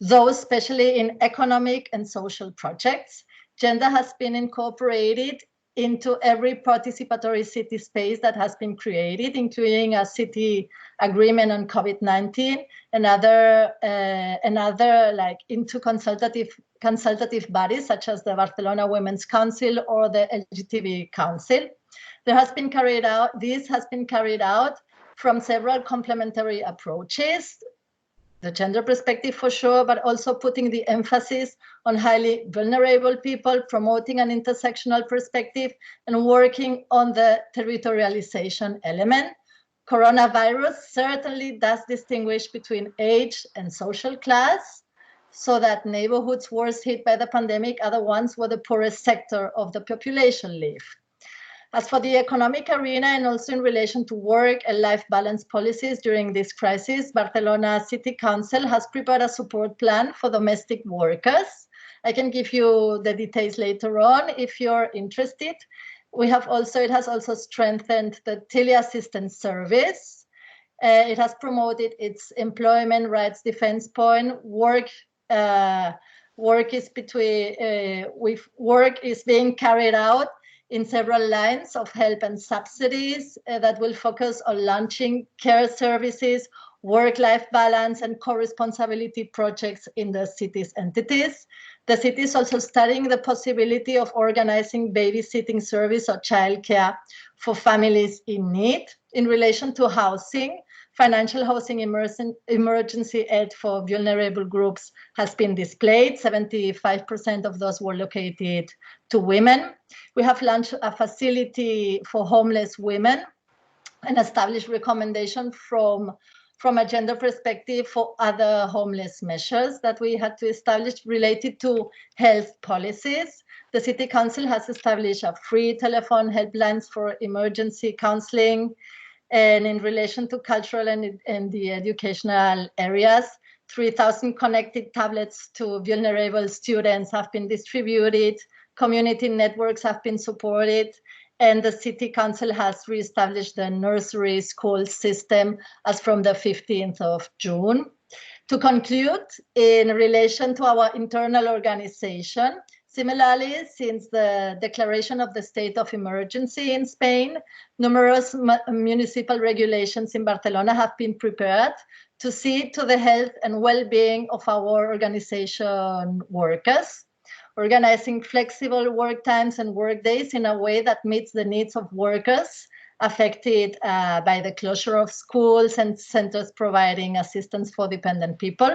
those especially in economic and social projects. Gender has been incorporated into every participatory city space that has been created, including a city agreement on COVID-19 and other like into consultative bodies such as the Barcelona Women's Council or the LGTB Council. This has been carried out from several complementary approaches, the gender perspective for sure, but also putting the emphasis on highly vulnerable people, promoting an intersectional perspective, and working on the territorialization element. Coronavirus certainly does distinguish between age and social class, so that neighborhoods worst hit by the pandemic are the ones where the poorest sector of the population live. As for the economic arena and also in relation to work and life balance policies during this crisis, Barcelona City Council has prepared a support plan for domestic workers. I can give you the details later on if you're interested. It has also strengthened the teleassistance service. It has promoted its employment rights defense point. Work is being carried out in several lines of help and subsidies that will focus on launching care services, work-life balance, and co-responsibility projects in the city's entities. The city is also studying the possibility of organizing babysitting service or childcare for families in need. In relation to housing, financial housing emergency aid for vulnerable groups has been displayed. 75% of those were located to women. We have launched a facility for homeless women and established recommendation from a gender perspective for other homeless measures that we had to establish related to health policies. The City Council has established a free telephone helplines for emergency counseling. And in relation to cultural and the educational areas, 3,000 connected tablets to vulnerable students have been distributed, community networks have been supported, and the City Council has reestablished the nursery school system as from the 15th of June. To conclude, in relation to our internal organization, Similarly, since the declaration of the state of emergency in Spain, numerous municipal regulations in Barcelona have been prepared to see to the health and well-being of our organization workers, organizing flexible work times and work days in a way that meets the needs of workers affected by the closure of schools and centers providing assistance for dependent people.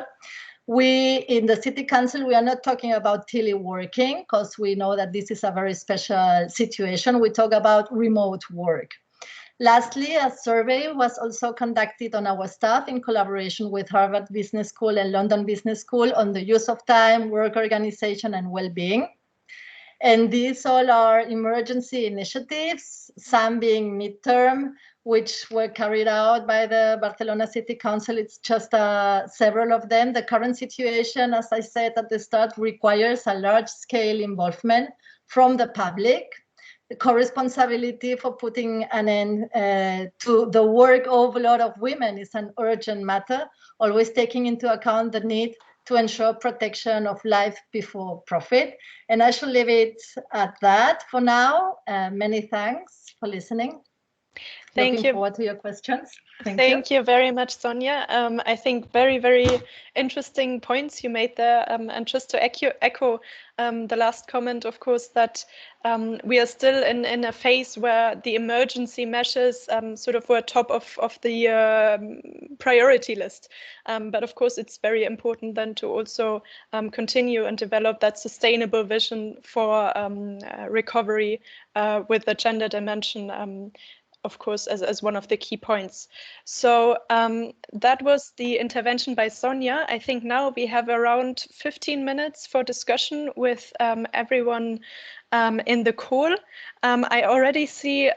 We, in the City Council, we are not talking about teleworking because we know that this is a very special situation. We talk about remote work. Lastly, a survey was also conducted on our staff in collaboration with Harvard Business School and London Business School on the use of time, work organization, and well-being. And these all are emergency initiatives, some being midterm, which were carried out by the Barcelona City Council. It's just several of them. The current situation, as I said at the start, requires a large-scale involvement from the public. The co-responsibility for putting an end to the work overload of women is an urgent matter, always taking into account the need to ensure protection of life before profit. And I should leave it at that for now. Many thanks for listening. Looking forward to your questions. Thank you very much, Sonia. I think very, very interesting points you made there. And just to echo the last comment, of course, that we are still in a phase where the emergency measures sort of were top of the priority list. But of course, it's very important then to also continue and develop that sustainable vision for recovery with the gender dimension, of course, as one of the key points. So that was the intervention by Sonia. I think now we have around 15 minutes for discussion with everyone in the call. I already see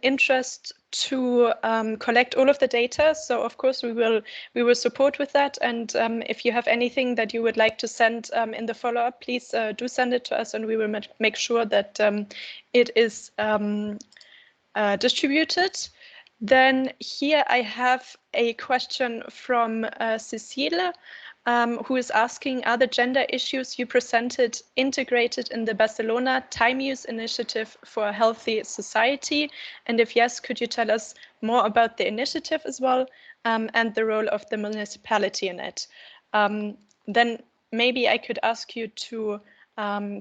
interest to collect all of the data. So of course we will support with that. And if you have anything that you would like to send in the follow-up, please do send it to us, and we will make sure that it is distributed. Then here I have a question from Cecile, who is asking, are the gender issues you presented integrated in the Barcelona Time Use Initiative for a Healthy Society? And if yes, could you tell us more about the initiative as well, and the role of the municipality in it? Then maybe I could ask you to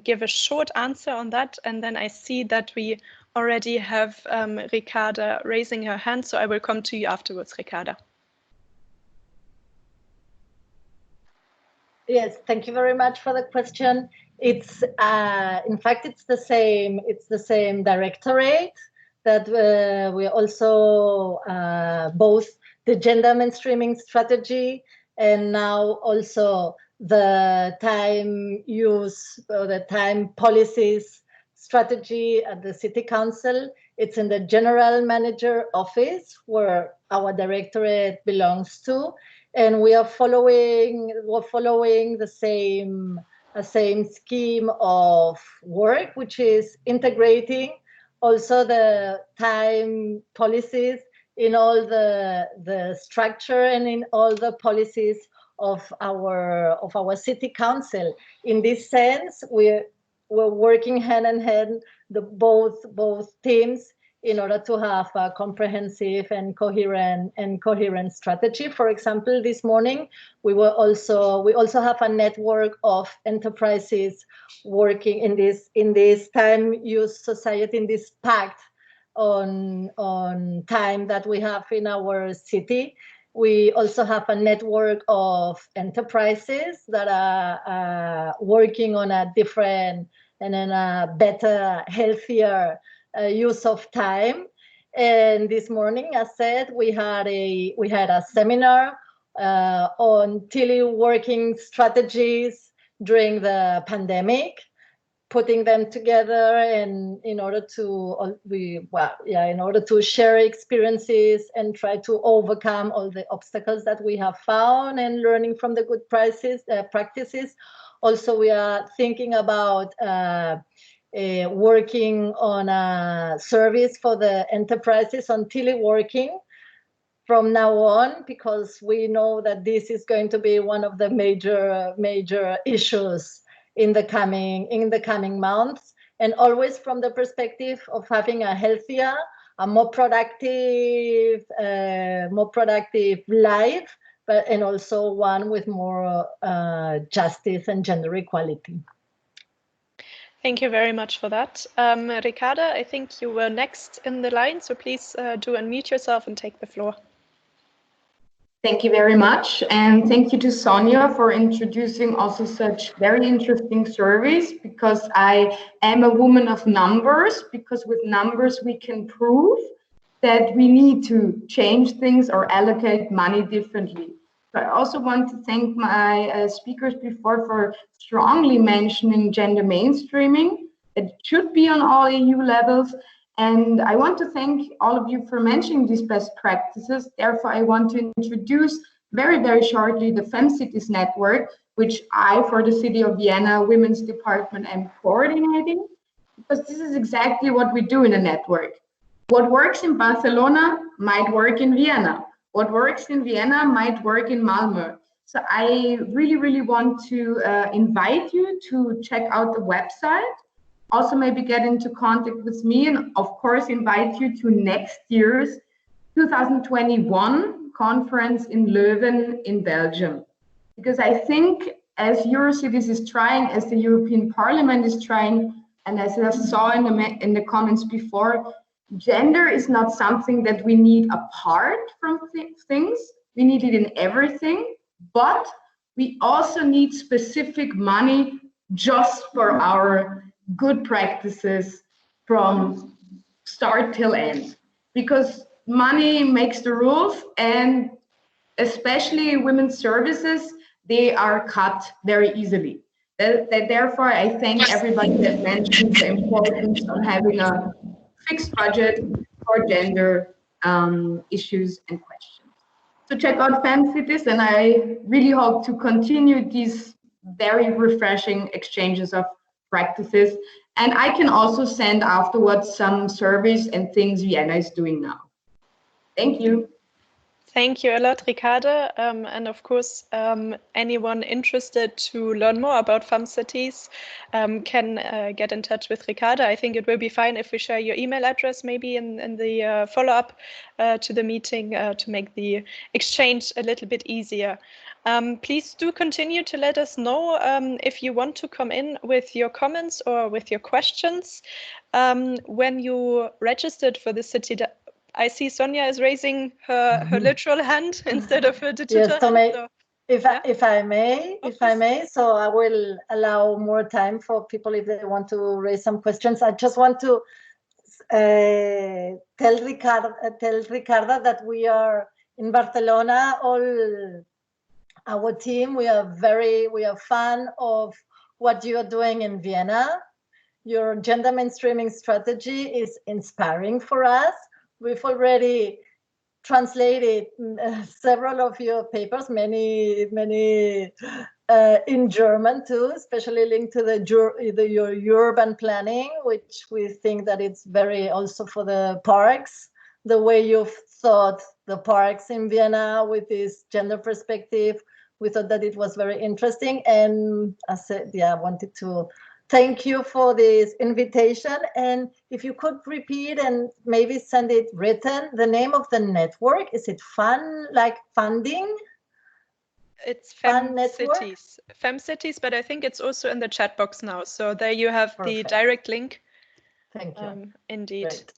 give a short answer on that, and then I see that we already have Ricarda raising her hand, so I will come to you afterwards, Ricarda. Yes, thank you very much for the question. It's in fact it's the same directorate that we also both the gender mainstreaming strategy and now also the time use or the time policies strategy at the City Council. It's in the General Manager Office where our directorate belongs to, and we're following the same scheme of work, which is integrating also the time policies in all the structure and in all the policies of our City Council. In this sense, we're working hand in hand, both teams, in order to have a comprehensive and coherent strategy. For example, this morning we also have a network of enterprises working in this time use society, in this pact on time that we have in our city. We also have a network of enterprises that are working on a different and in a better, healthier use of time. And this morning, as said, we had a seminar on teleworking strategies during the pandemic, putting them together and in order to share experiences and try to overcome all the obstacles that we have found and learning from the good practices. Also, we are thinking about working on a service for the enterprises on teleworking from now on, because we know that this is going to be one of the major issues in the coming months, and always from the perspective of having a healthier, a more productive life, and also one with more justice and gender equality. Thank you very much for that. Ricarda, I think you were next in the line, so please do unmute yourself and take the floor. Thank you very much, and thank you to Sonia for introducing also such very interesting surveys, because I am a woman of numbers, because with numbers we can prove that we need to change things or allocate money differently. So I also want to thank my speakers before for strongly mentioning gender mainstreaming. It should be on all EU levels. And I want to thank all of you for mentioning these best practices. Therefore, I want to introduce very, very shortly the FEMM Cities Network, which I, for the City of Vienna Women's Department, am coordinating, because this is exactly what we do in a network. What works in Barcelona might work in Vienna. What works in Vienna might work in Malmo. So I really, really want to invite you to check out the website. Also maybe get into contact with me, and of course invite you to next year's 2021 conference in Leuven in Belgium. Because I think as EuroCities is trying, as the European Parliament is trying, and as I saw in the comments before, gender is not something that we need apart from things. We need it in everything, but we also need specific money just for our good practices from start till end, because money makes the rules, and especially women's services, they are cut very easily. Therefore, I thank everybody that mentioned the importance of having a fixed budget for gender issues and questions. So check out FEMM Cities, and I really hope to continue these very refreshing exchanges of practices. And I can also send afterwards some surveys and things Vienna is doing now. Thank you. Thank you a lot, Ricarda. And of course, anyone interested to learn more about FEMM Cities can get in touch with Ricarda. I think it will be fine if we share your email address maybe in the follow-up to the meeting to make the exchange a little bit easier. Please do continue to let us know if you want to come in with your comments or with your questions. When you registered for the city, I see Sonia is raising her literal hand instead of her digital yes, so hand. If I may, so I will allow more time for people if they want to raise some questions. I just want to tell Ricarda that we are in Barcelona, all our team, we are fan of what you are doing in Vienna. Your gender mainstreaming strategy is inspiring for us. We've already translated several of your papers, many in German too, especially linked to your urban planning, which we think that it's very also for the parks, the way you've thought the parks in Vienna with this gender perspective. We thought that it was very interesting, and I said, I wanted to thank you for this invitation. And if you could repeat and maybe send it written, the name of the network, is it fun, like funding? It's FEMM Cities. FEMM Cities, but I think it's also in the chat box now. So there you have the direct link. Thank you. Indeed. Great.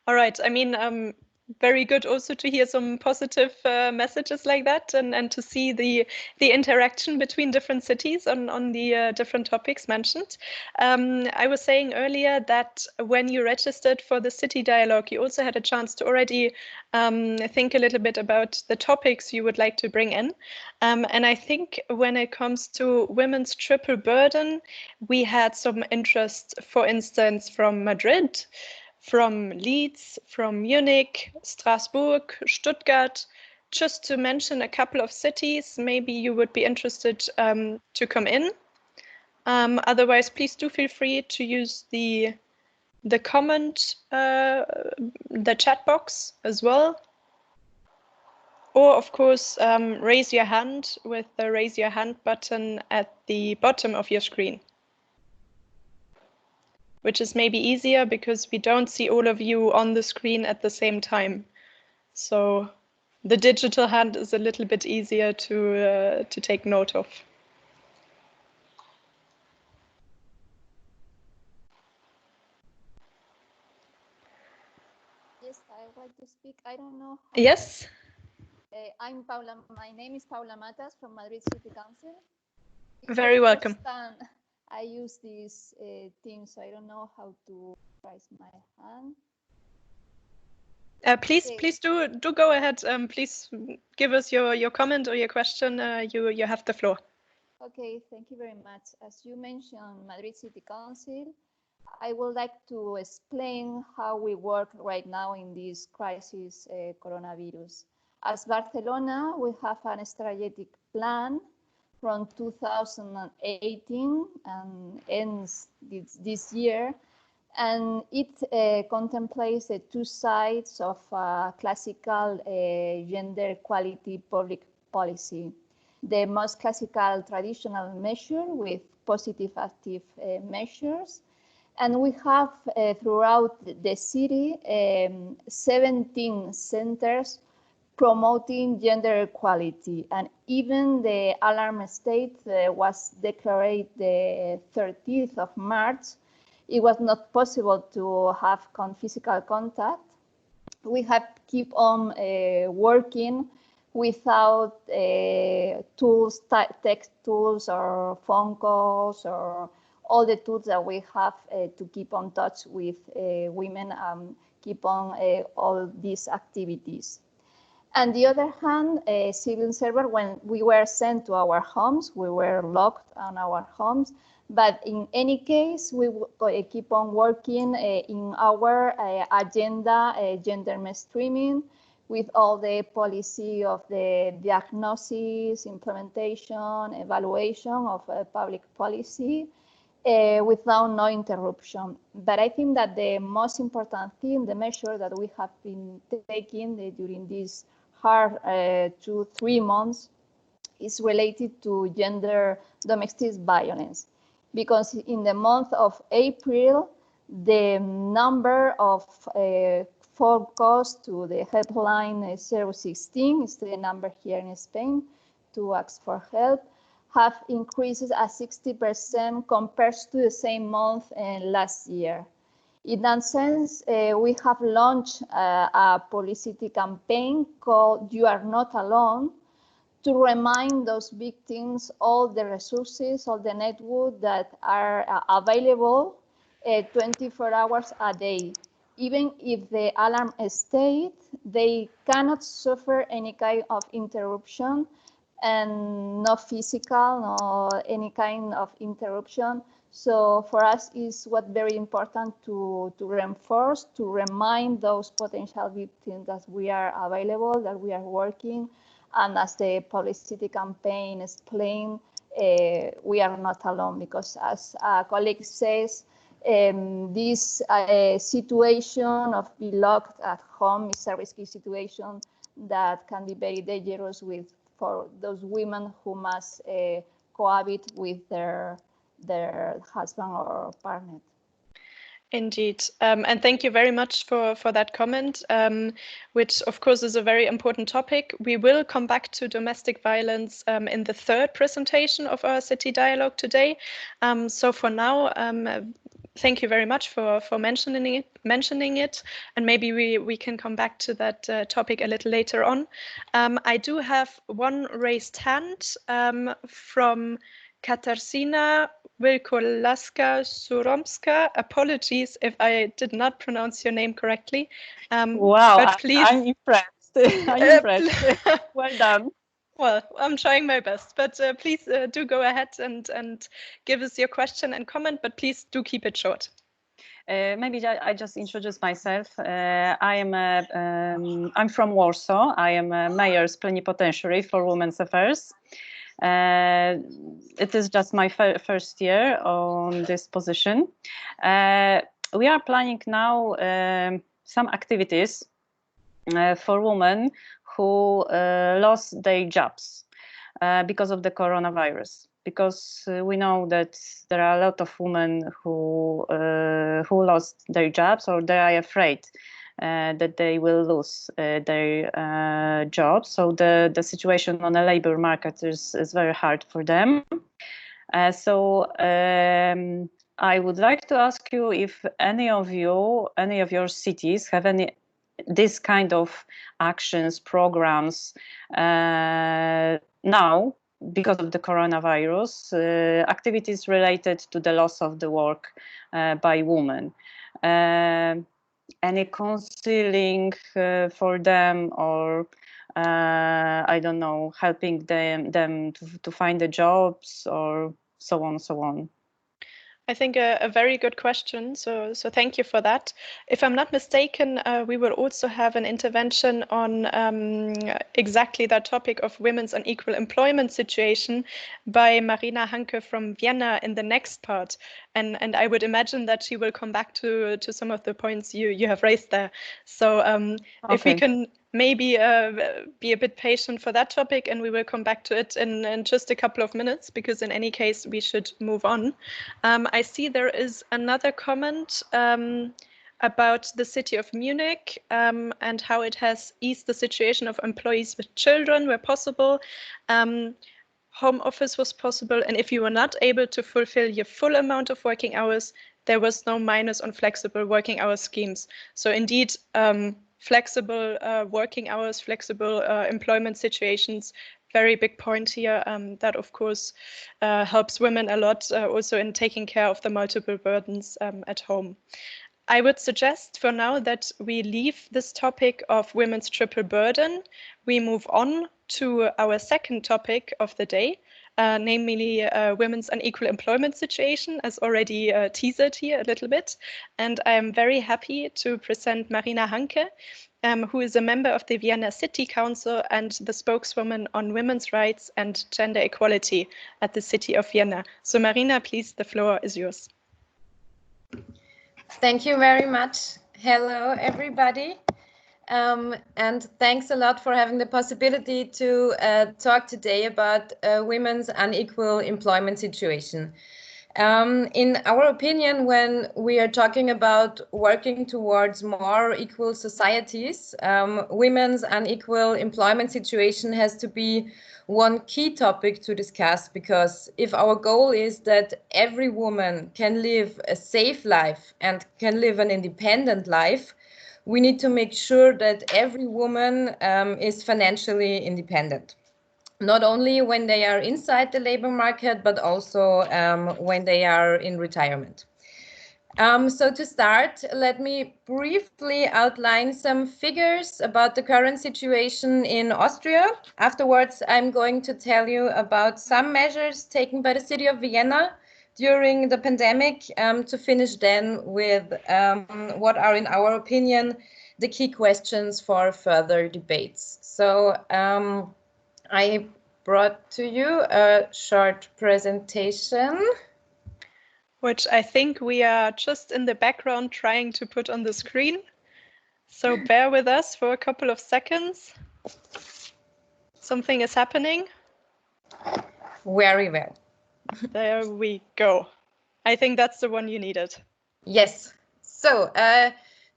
All right. I mean, very good also to hear some positive messages like that, and to see the interaction between different cities on the different topics mentioned. I was saying earlier that when you registered for the City Dialogue, you also had a chance to already think a little bit about the topics you would like to bring in. And I think when it comes to women's triple burden, we had some interest, for instance, from Madrid, from Leeds, from Munich, Strasbourg, Stuttgart, just to mention a couple of cities maybe you would be interested to come in. Otherwise, please do feel free to use the comment, the chat box as well. Or, of course, raise your hand with the raise your hand button at the bottom of your screen, which is maybe easier because we don't see all of you on the screen at the same time. So the digital hand is a little bit easier to take note of. Yes, I want to speak. I don't know. Yes. I'm Paula. My name is Paula Matas from Madrid City Council. Very welcome. I use this thing, so I don't know how to raise my hand. Please do go ahead. Please give us your comment or your question. You have the floor. Okay, thank you very much. As you mentioned, Madrid City Council, I would like to explain how we work right now in this crisis, coronavirus. As Barcelona, we have a strategic plan from 2018 and ends this year. And it contemplates the two sides of classical gender equality public policy. The most classical traditional measure with positive active measures. And we have throughout the city 17 centers promoting gender equality. And even the alarm state was declared the 30th of March. It was not possible to have physical contact. We have keep on working without tools, text tools or phone calls or all the tools that we have to keep on touch with women and keep on all these activities. On the other hand, civil servants, when we were sent to our homes, we were locked on our homes. But in any case, we keep on working in our agenda, gender mainstreaming, with all the policy of the diagnosis, implementation, evaluation of public policy, without no interruption. But I think that the most important thing, the measure that we have been taking during these hard 2-3 months, is related to gender domestic violence. Because in the month of April, the number of phone calls to the helpline 016, is the number here in Spain, to ask for help, have increased at 60% compared to the same month last year. In that sense, we have launched a publicity campaign called You Are Not Alone, to remind those victims all the resources, all the network that are available 24 hours a day. Even if the alarm state, they cannot suffer any kind of interruption, and no physical, no any kind of interruption. So for us is what very important to reinforce, to remind those potential victims that we are available, that we are working. And as the publicity campaign explained, we are not alone, because as a colleague says, this situation of being locked at home is a risky situation that can be very dangerous for those women who must cohabit with their husband or partner. Indeed. And thank you very much for that comment, which of course is a very important topic. We will come back to domestic violence in the third presentation of our city dialogue today. So for now, thank you very much for mentioning it, and maybe we can come back to that topic a little later on. I do have one raised hand from Katarzyna Wilkolaska-Suromska. Apologies if I did not pronounce your name correctly. Wow, but please, I'm impressed. I'm impressed. Well done. Well, I'm trying my best, but please do go ahead and give us your question and comment, but please do keep it short. Maybe I just introduce myself. I'm from Warsaw. I am a mayor's plenipotentiary for Women's Affairs. It is just my first year on this position. We are planning now some activities for women who lost their jobs because of the coronavirus. Because we know that there are a lot of women who lost their jobs, or they are afraid that they will lose their jobs. So the situation on the labor market is very hard for them. So I would like to ask you if any of your cities have this kind of actions, programs now, because of the coronavirus, activities related to the loss of the work by women. Any counseling for them, or I don't know, helping them to find the jobs, or so on, so on. I think a very good question. So thank you for that. If I'm not mistaken, we will also have an intervention on exactly that topic of women's unequal employment situation by Marina Hanke from Vienna in the next part. And I would imagine that she will come back to some of the points you have raised there. So if we can maybe be a bit patient for that topic, and we will come back to it in just a couple of minutes, because in any case we should move on. I see there is another comment about the city of Munich and how it has eased the situation of employees with children where possible. Home office was possible, and if you were not able to fulfill your full amount of working hours, there was no minus on flexible working hour schemes. So indeed, flexible working hours, flexible employment situations, very big point here. That of course helps women a lot also in taking care of the multiple burdens at home. I would suggest for now that we leave this topic of women's triple burden. We move on to our second topic of the day, namely women's unequal employment situation, as already teased here a little bit. And I'm very happy to present Marina Hanke, who is a member of the Vienna City Council and the spokeswoman on women's rights and gender equality at the city of Vienna. So Marina, please, the floor is yours. Thank you very much. Hello, everybody. And thanks a lot for having the possibility to talk today about women's unequal employment situation. In our opinion, when we are talking about working towards more equal societies, women's unequal employment situation has to be one key topic to discuss, because if our goal is that every woman can live a safe life and can live an independent life, we need to make sure that every woman is financially independent. Not only when they are inside the labor market, but also when they are in retirement. So to start, let me briefly outline some figures about the current situation in Austria. Afterwards, I'm going to tell you about some measures taken by the city of Vienna during the pandemic, to finish then with what are, in our opinion, the key questions for further debates. So I brought to you a short presentation, which I think we are just in the background trying to put on the screen. So bear with us for a couple of seconds. Something is happening. Very well. There we go. I think that's the one you needed. Yes. So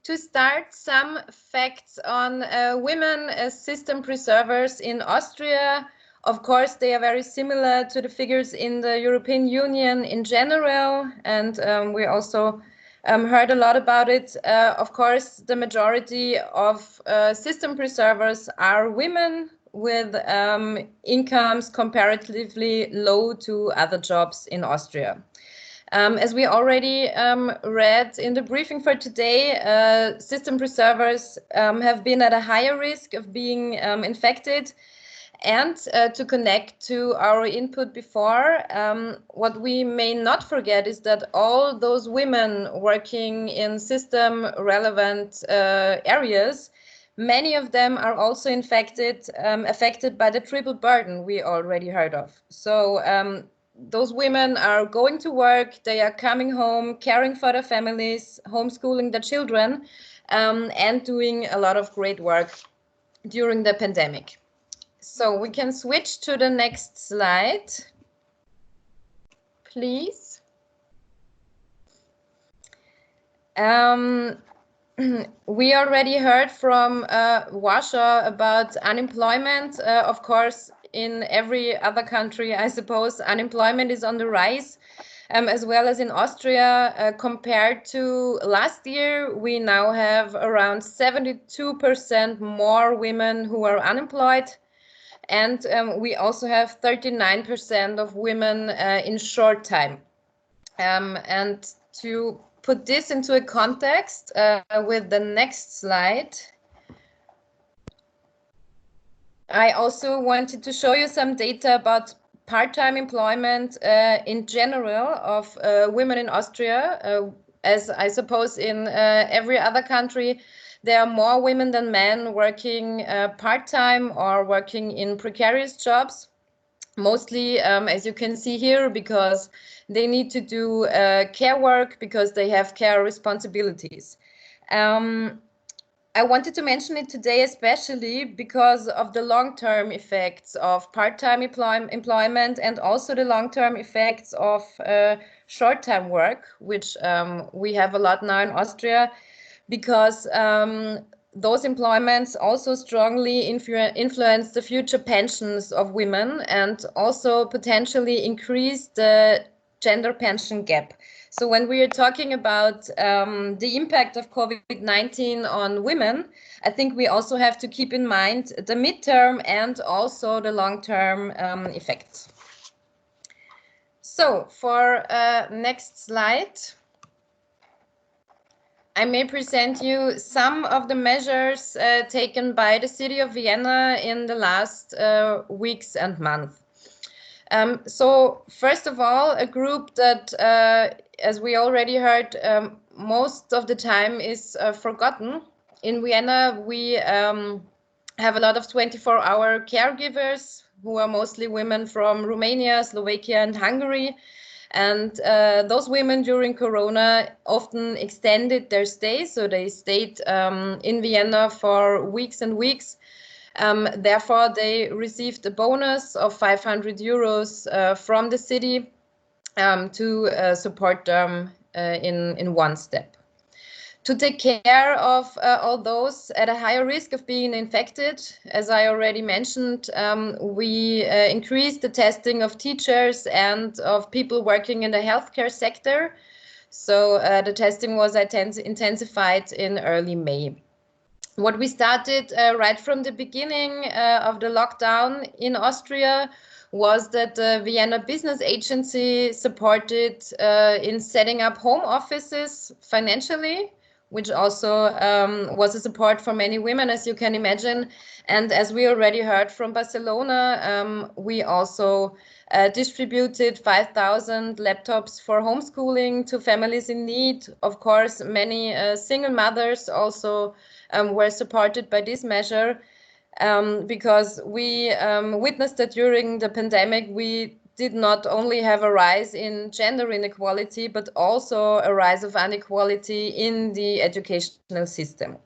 to start, some facts on women as system preservers in Austria. Of course, they are very similar to the figures in the European Union in general, and we also heard a lot about it. Of course, the majority of system preservers are women with incomes comparatively low to other jobs in Austria. As we already read in the briefing for today, system preservers have been at a higher risk of being infected. And to connect to our input before, what we may not forget is that all those women working in system relevant areas, many of them are also affected by the triple burden we already heard of. So those women are going to work, they are coming home, caring for their families, homeschooling their children, and doing a lot of great work during the pandemic. So we can switch to the next slide, please. We already heard from Warsaw about unemployment. Of course, in every other country, I suppose, unemployment is on the rise, as well as in Austria. Compared to last year, we now have around 72% more women who are unemployed. And we also have 39% of women in short time. And to put this into a context with the next slide, I also wanted to show you some data about part-time employment in general of women in Austria. As I suppose in every other country, there are more women than men working part-time or working in precarious jobs. Mostly, as you can see here, because they need to do care work, because they have care responsibilities. I wanted to mention it today, especially because of the long-term effects of part-time employment and also the long-term effects of short-time work, which we have a lot now in Austria, because those employments also strongly influence the future pensions of women and also potentially increase the gender pension gap. So when we are talking about the impact of COVID-19 on women, I think we also have to keep in mind the midterm and also the long-term effects. So for next slide, I may present you some of the measures taken by the city of Vienna in the last weeks and months. So first of all, a group that, as we already heard, most of the time is forgotten. In Vienna, we have a lot of 24-hour caregivers who are mostly women from Romania, Slovakia, and Hungary. And those women during Corona often extended their stay, so they stayed in Vienna for weeks and weeks. Therefore, they received a bonus of 500 euros from the city to support them in one step. To take care of all those at a higher risk of being infected, as I already mentioned, we increased the testing of teachers and of people working in the healthcare sector. So the testing was intensified in early May. What we started right from the beginning of the lockdown in Austria was that the Vienna Business Agency supported in setting up home offices financially, which also was a support for many women, as you can imagine. And as we already heard from Barcelona, we also distributed 5,000 laptops for homeschooling to families in need. Of course, many single mothers also were supported by this measure because we witnessed that during the pandemic, we did not only have a rise in gender inequality, but also a rise of inequality in the educational system.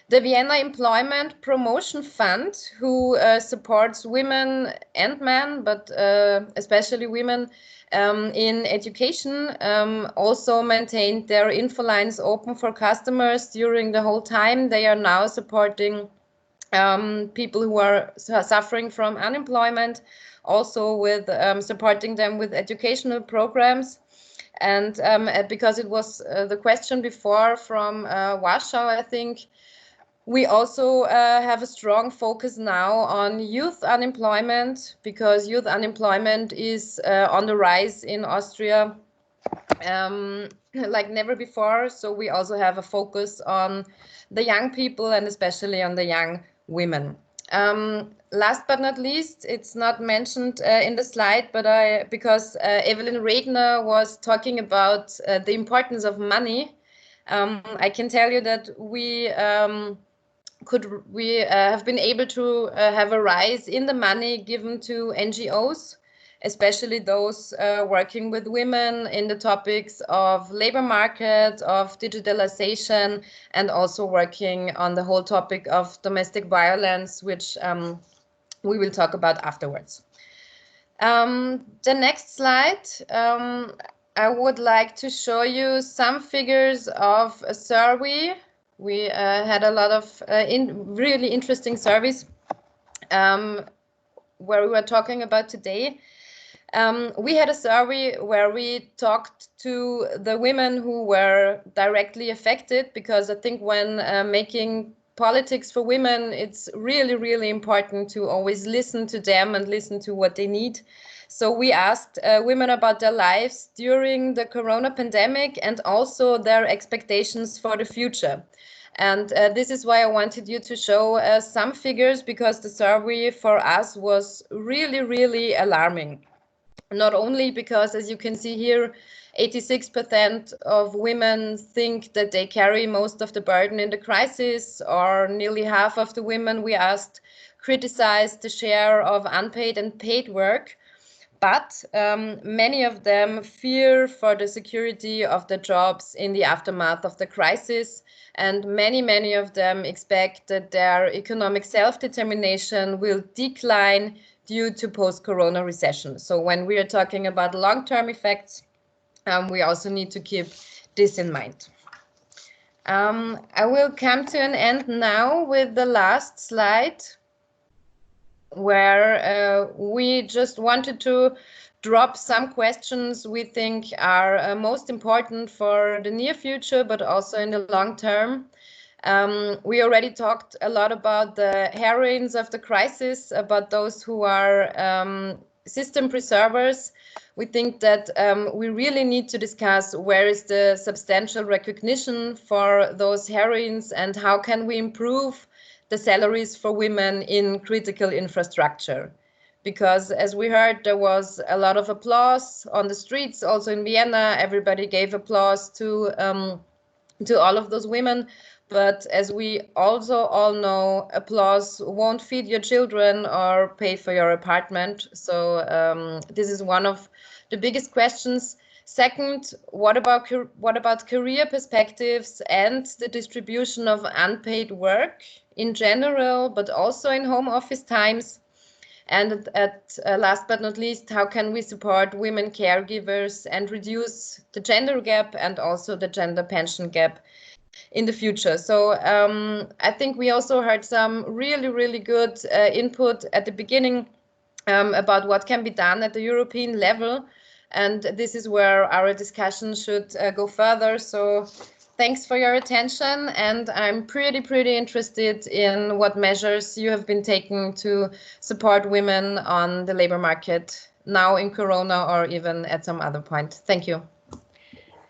The Vienna Employment Promotion Fund, who supports women and men, but especially women in education, also maintained their info lines open for customers during the whole time. They are now supporting people who are suffering from unemployment, also with supporting them with educational programs. And because it was the question before from Warsaw, I think, we also have a strong focus now on youth unemployment, because youth unemployment is on the rise in Austria like never before. So we also have a focus on the young people and especially on the young women. Last but not least, it's not mentioned in the slide, but because Evelyn Regner was talking about the importance of money, I can tell you that we have been able to have a rise in the money given to NGOs, especially those working with women in the topics of labor market, of digitalization, and also working on the whole topic of domestic violence, which we will talk about afterwards. The next slide, I would like to show you some figures of a survey. We had a lot of really interesting surveys where we were talking about today. We had a survey where we talked to the women who were directly affected, because I think when making politics for women, it's really, really important to always listen to them and listen to what they need. So we asked women about their lives during the corona pandemic and also their expectations for the future. And this is why I wanted you to show some figures, because the survey for us was really, really alarming. Not only because, as you can see here, 86% of women think that they carry most of the burden in the crisis, or nearly half of the women we asked criticized the share of unpaid and paid work. But many of them fear for the security of the jobs in the aftermath of the crisis. And many of them expect that their economic self-determination will decline due to post-corona recession. So when we are talking about long-term effects, we also need to keep this in mind. I will come to an end now with the last slide, where we just wanted to drop some questions we think are most important for the near future, but also in the long term. We already talked a lot about the heroines of the crisis, about those who are system preservers. We think that we really need to discuss where is the substantial recognition for those heroines and how can we improve the salaries for women in critical infrastructure. Because as we heard, there was a lot of applause on the streets, also in Vienna. Everybody gave applause to all of those women. But as we also all know, applause won't feed your children or pay for your apartment. So this is one of the biggest questions. Second, what about career perspectives and the distribution of unpaid work in general, but also in home office times? And last but not least, how can we support women caregivers and reduce the gender gap and also the gender pension gap in the future? So I think we also heard some really, really good input at the beginning about what can be done at the European level. And this is where our discussion should go further. So thanks for your attention. And I'm pretty interested in what measures you have been taking to support women on the labor market now in Corona or even at some other point. Thank you.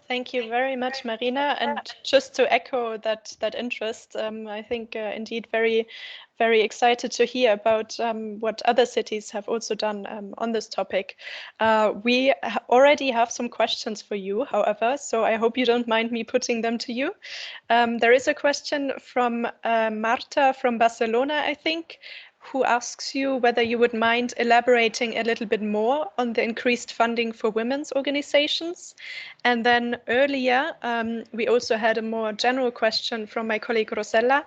Thank you very much, Marina. And just to echo that interest, I think indeed very excited to hear about what other cities have also done on this topic. We already have some questions for you, however, so I hope you don't mind me putting them to you. There is a question from Marta from Barcelona, I think, who asks you whether you would mind elaborating a little bit more on the increased funding for women's organizations. And then earlier, we also had a more general question from my colleague Rosella,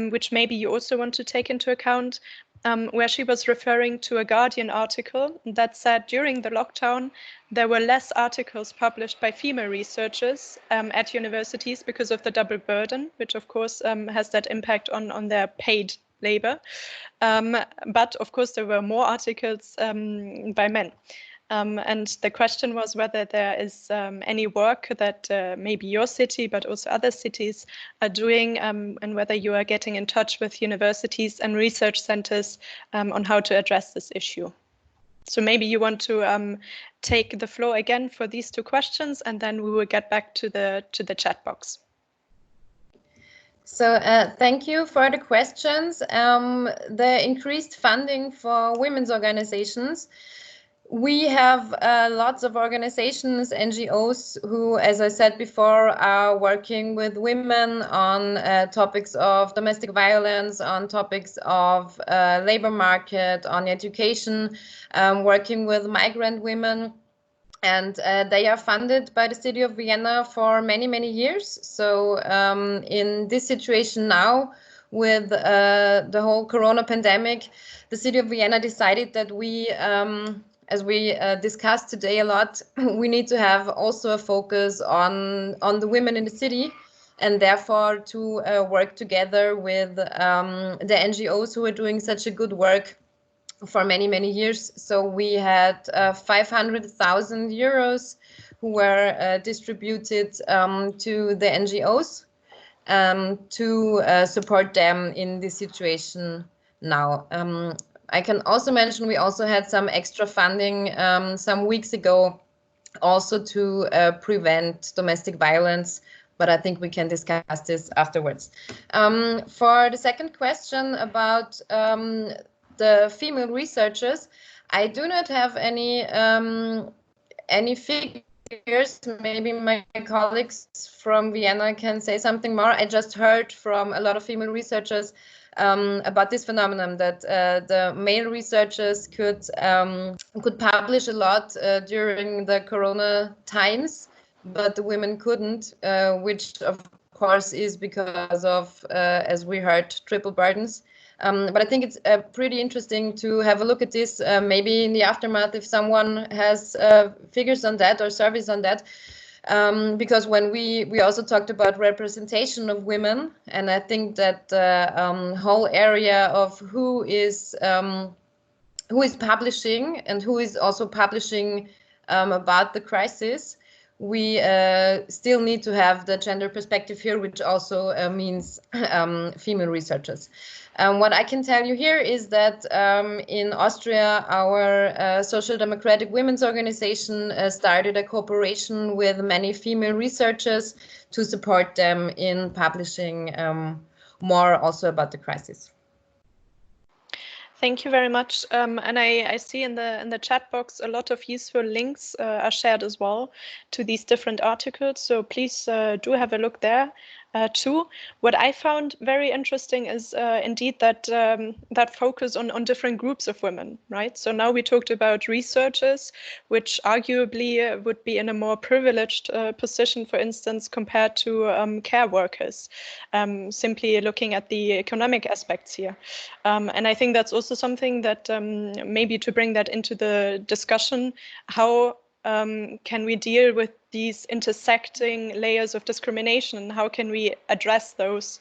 which maybe you also want to take into account, where she was referring to a Guardian article that said during the lockdown, there were less articles published by female researchers at universities because of the double burden, which of course has that impact on their paid labor. But of course, there were more articles by men. And the question was whether there is any work that maybe your city, but also other cities are doing, and whether you are getting in touch with universities and research centers on how to address this issue. So maybe you want to take the floor again for these two questions, and then we will get back to the chat box. So thank you for the questions. The increased funding for women's organizations, we have lots of organizations, NGOs, who, as I said before, are working with women on topics of domestic violence, on topics of labor market, on education, working with migrant women. And they are funded by the city of Vienna for many, many years. So in this situation now, with the whole corona pandemic, the city of Vienna decided that we, as we discussed today a lot, we need to have also a focus on the women in the city, and therefore to work together with the NGOs who are doing such a good work for many, many years. So we had 500,000 euros who were distributed to the NGOs to support them in this situation now. I can also mention we also had some extra funding some weeks ago also to prevent domestic violence, but I think we can discuss this afterwards. For the second question about the female researchers, I do not have any figures. Maybe my colleagues from Vienna can say something more. I just heard from a lot of female researchers about this phenomenon, that the male researchers could publish a lot during the corona times, but the women couldn't, which of course is because of, as we heard, triple burdens. But I think it's pretty interesting to have a look at this, maybe in the aftermath, if someone has figures on that or surveys on that. Because when we also talked about representation of women, and I think that the whole area of who is publishing and who is also publishing about the crisis, we still need to have the gender perspective here, which also means female researchers. What I can tell you here is that in Austria, our Social Democratic Women's Organization started a cooperation with many female researchers to support them in publishing more also about the crisis. Thank you very much. And I see in the chat box a lot of useful links are shared as well to these different articles. So please do have a look there too. What I found very interesting is indeed that that focus on different groups of women, right? So now we talked about researchers, which arguably would be in a more privileged position, for instance, compared to care workers, simply looking at the economic aspects here. And I think that's also something that maybe to bring that into the discussion, how can we deal with these intersecting layers of discrimination, and how can we address those,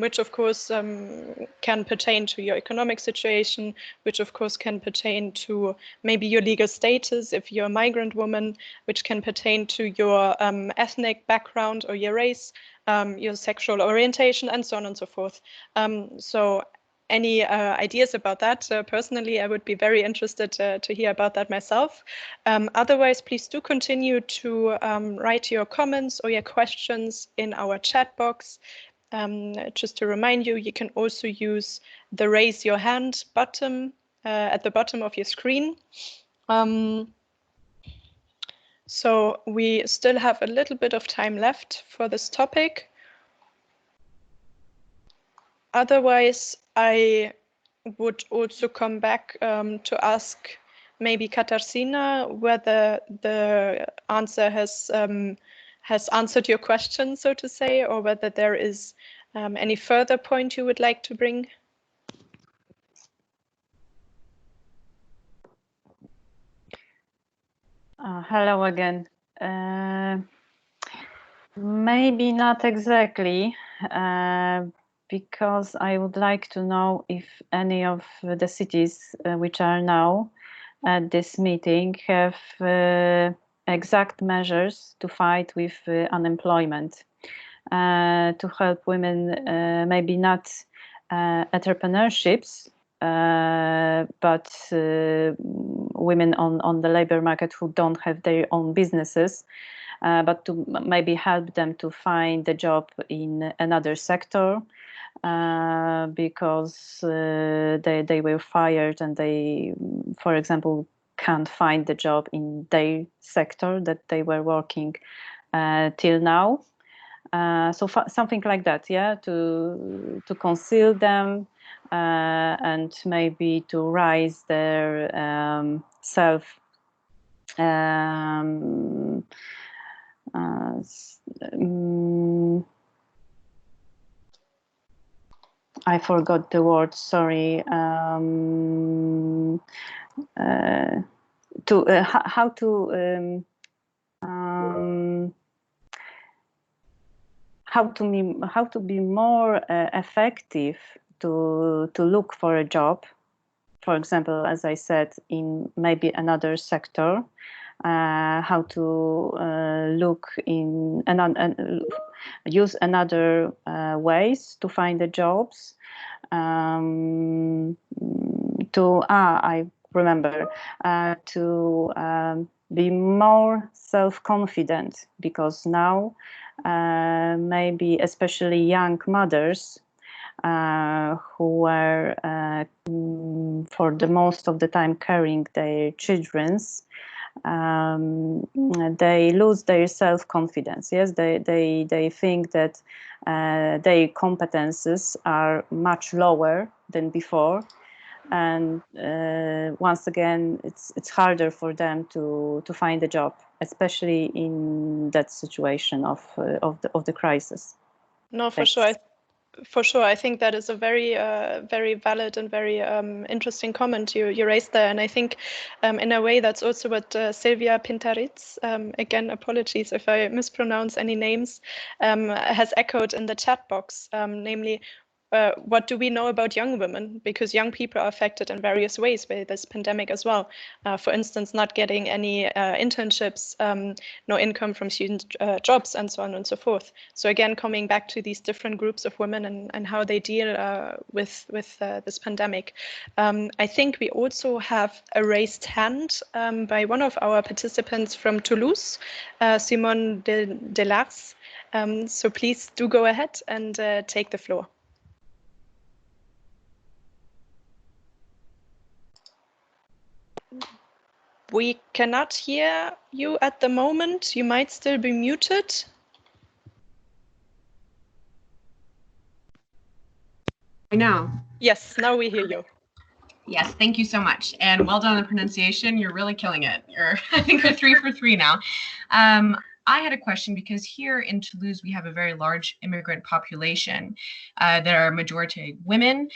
which of course can pertain to your economic situation, which of course can pertain to maybe your legal status if you're a migrant woman, which can pertain to your ethnic background or your race, your sexual orientation, and so on and so forth. So any ideas about that? Personally, I would be very interested to hear about that myself. Otherwise, please do continue to write your comments or your questions in our chat box. Just to remind you, you can also use the raise your hand button at the bottom of your screen. So we still have a little bit of time left for this topic. Otherwise, I would also come back to ask maybe Katarzyna whether the answer has answered your question, so to say, or whether there is any further point you would like to bring. Hello again. Maybe not exactly. Because I would like to know if any of the cities which are now at this meeting have exact measures to fight with unemployment, to help women, maybe not entrepreneurships, but women on the labor market who don't have their own businesses, but to maybe help them to find a job in another sector, because they were fired and they, for example, can't find the job in their sector that they were working till now. So something like that, yeah, to conceal them and maybe to raise their self I forgot the word, sorry. How to be more effective to look for a job, for example, as I said, in maybe another sector, how to look in and use another ways to find the jobs. I remember to be more self-confident, because now maybe especially young mothers who were for the most of the time carrying their children's, they lose their self-confidence. Yes, they think that their competences are much lower than before, and once again it's harder for them to find a job, especially in that situation of the crisis. No, for Thanks. sure. For sure, I think that is a very, very valid and very interesting comment you raised there. And I think in a way that's also what Silvia Pintaritz, again, apologies if I mispronounce any names, has echoed in the chat box, namely, what do we know about young women? Because young people are affected in various ways by this pandemic as well. For instance, not getting any internships, no income from student jobs, and so on and so forth. So again, coming back to these different groups of women and how they deal with this pandemic. I think we also have a raised hand by one of our participants from Toulouse, Simone Delars. So please do go ahead and take the floor. We cannot hear you at the moment. You might still be muted. Now. Yes, now we hear you. Yes, thank you so much. And well done on the pronunciation. You're really killing it. I think you're 3 for 3 now. I had a question, because here in Toulouse, we have a very large immigrant population that are majority women.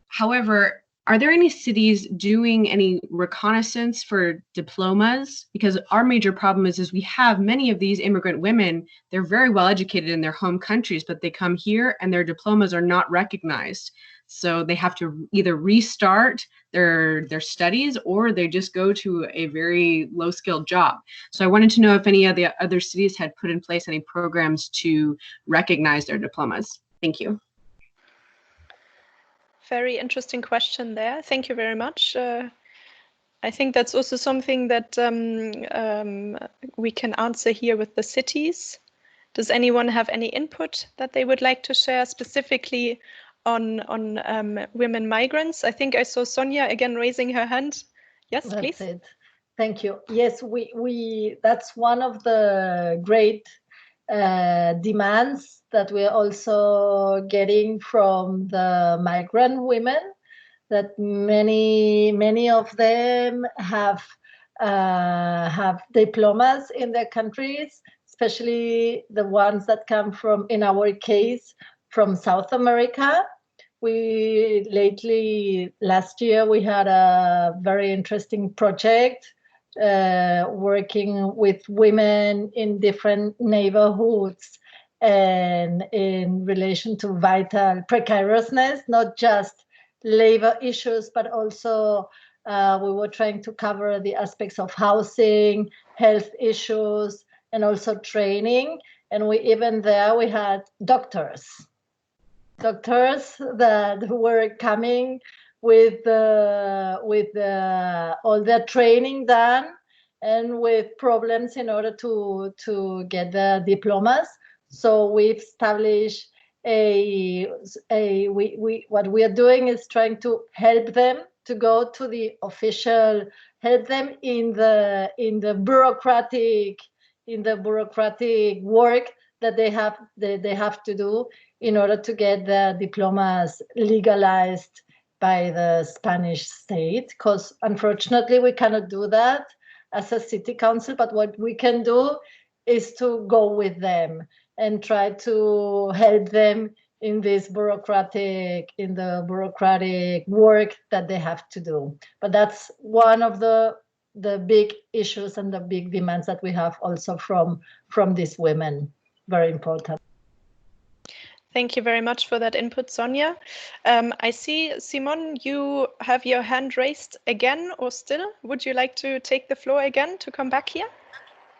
However, are there any cities doing any reconnaissance for diplomas? Because our major problem is we have many of these immigrant women, they're very well educated in their home countries, but they come here and their diplomas are not recognized. So they have to either restart their studies, or they just go to a very low-skilled job. So I wanted to know if any of the other cities had put in place any programs to recognize their diplomas. Thank you. Very interesting question there. Thank you very much. I think that's also something that we can answer here with the cities. Does anyone have any input that they would like to share specifically on women migrants? I think I saw Sonia again raising her hand. Yes, that's please. It. Thank you. Yes, we that's one of the great demands that we're also getting from the migrant women, that many of them have diplomas in their countries, especially the ones that come from, in our case, from South America. We last year, we had a very interesting project working with women in different neighborhoods and in relation to vital precariousness, not just labor issues, but also we were trying to cover the aspects of housing, health issues, and also training. And we had doctors that were coming with all their training done, and with problems in order to get the diplomas. So we've established what we are doing is trying to help them to go to the official, help them in the bureaucratic work that they have to do in order to get the diplomas legalized by the Spanish state, because unfortunately we cannot do that as a city council, but what we can do is to go with them and try to help them in this bureaucratic work that they have to do. But that's one of the big issues and the big demands that we have also from these women. Very important. Thank you very much for that input, Sonia. I see, Simon, you have your hand raised again, or still? Would you like to take the floor again to come back here?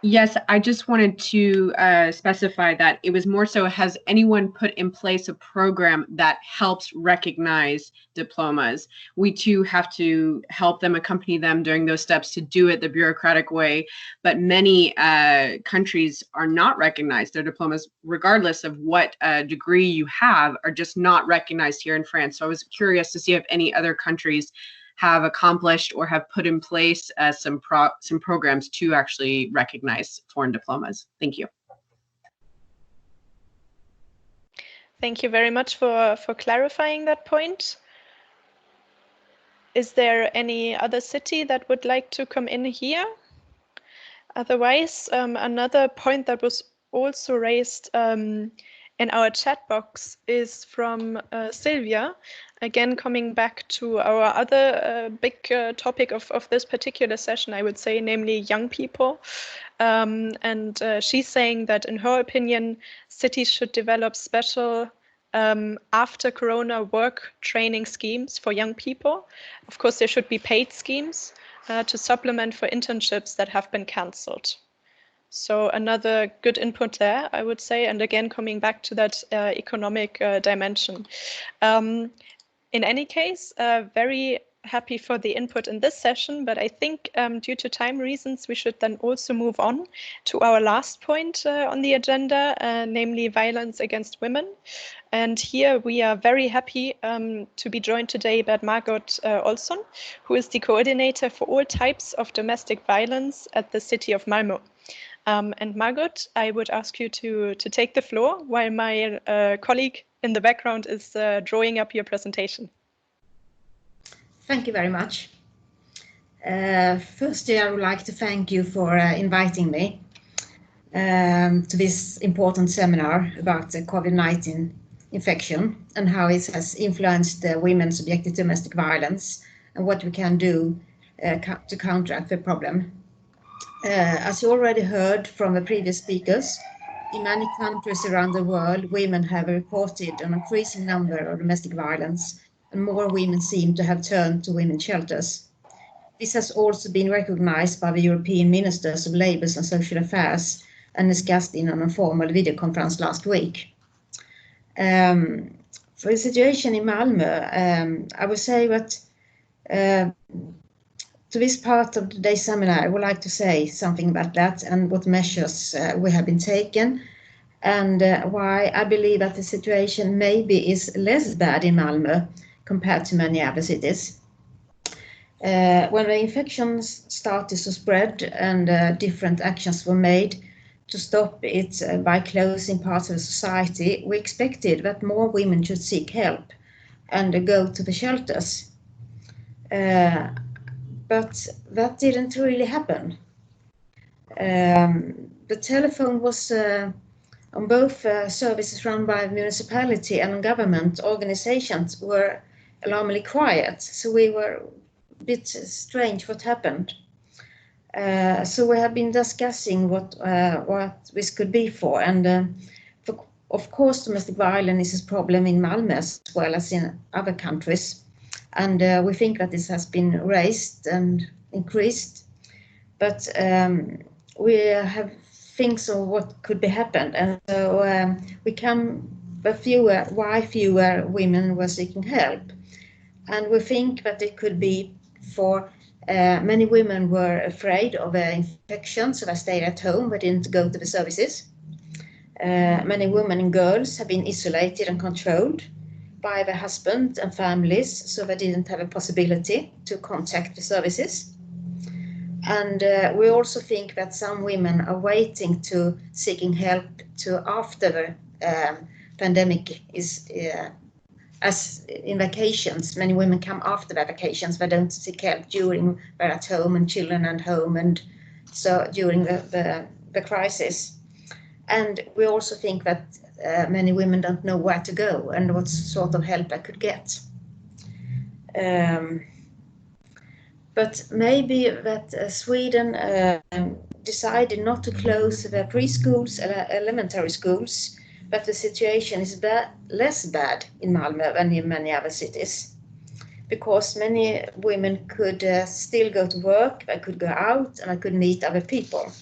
Yes, I just wanted to specify that it was more so, has anyone put in place a program that helps recognize diplomas? We too have to help them, accompany them during those steps to do it the bureaucratic way. But many countries are not recognized. Their diplomas, regardless of what degree you have, are just not recognized here in France. So I was curious to see if any other countries have accomplished or have put in place some programs to actually recognize foreign diplomas. Thank you. Thank you very much for clarifying that point. Is there any other city that would like to come in here? Otherwise, another point that was also raised in our chat box is from Sylvia. Again, coming back to our other big topic of this particular session, I would say, namely young people. And she's saying that in her opinion, cities should develop special after Corona work training schemes for young people. Of course, there should be paid schemes to supplement for internships that have been cancelled. So another good input there, I would say. And again, coming back to that economic dimension. In any case, very happy for the input in this session, but I think due to time reasons, we should then also move on to our last point on the agenda, namely violence against women. And here we are very happy to be joined today by Margot Olsson, who is the coordinator for all types of domestic violence at the city of Malmo. And Margot, I would ask you to take the floor while my colleague in the background is drawing up your presentation. Thank you very much. Firstly, I would like to thank you for inviting me to this important seminar about the COVID-19 infection and how it has influenced women subjected to domestic violence and what we can do to counteract the problem. As you already heard from the previous speakers, in many countries around the world, women have reported an increasing number of domestic violence, and more women seem to have turned to women's shelters. This has also been recognized by the European Ministers of Labour and Social Affairs and discussed in an informal video conference last week. For the situation in Malmö, I would say that to this part of today's seminar, I would like to say something about that and what measures we have been taken and why I believe that the situation maybe is less bad in Malmö compared to many other cities. When the infections started to spread and different actions were made to stop it by closing parts of the society, we expected that more women should seek help and go to the shelters. But that didn't really happen. The telephone was on both services run by municipality and government organizations were alarmingly quiet. So we were a bit strange what happened. So we have been discussing what this could be for. And of course, domestic violence is a problem in Malmö as well as in other countries. And we think that this has been raised and increased, but we have things of what could be happened. And so we come why fewer women were seeking help. And we think that it could be for many women were afraid of infection, so they stayed at home, but didn't go to the services. Many women and girls have been isolated and controlled. by the husband and families, so they didn't have a possibility to contact the services. And we also think that some women are waiting to seeking help to after the pandemic is, as in vacations, many women come after their vacations, they don't seek help during they're at home and children at home, and so during the crisis. And we also think that many women don't know where to go and what sort of help they could get. But maybe that Sweden decided not to close the preschools, elementary schools, but the situation is less bad in Malmö than in many other cities, because many women could still go to work, they could go out, and they could meet other people.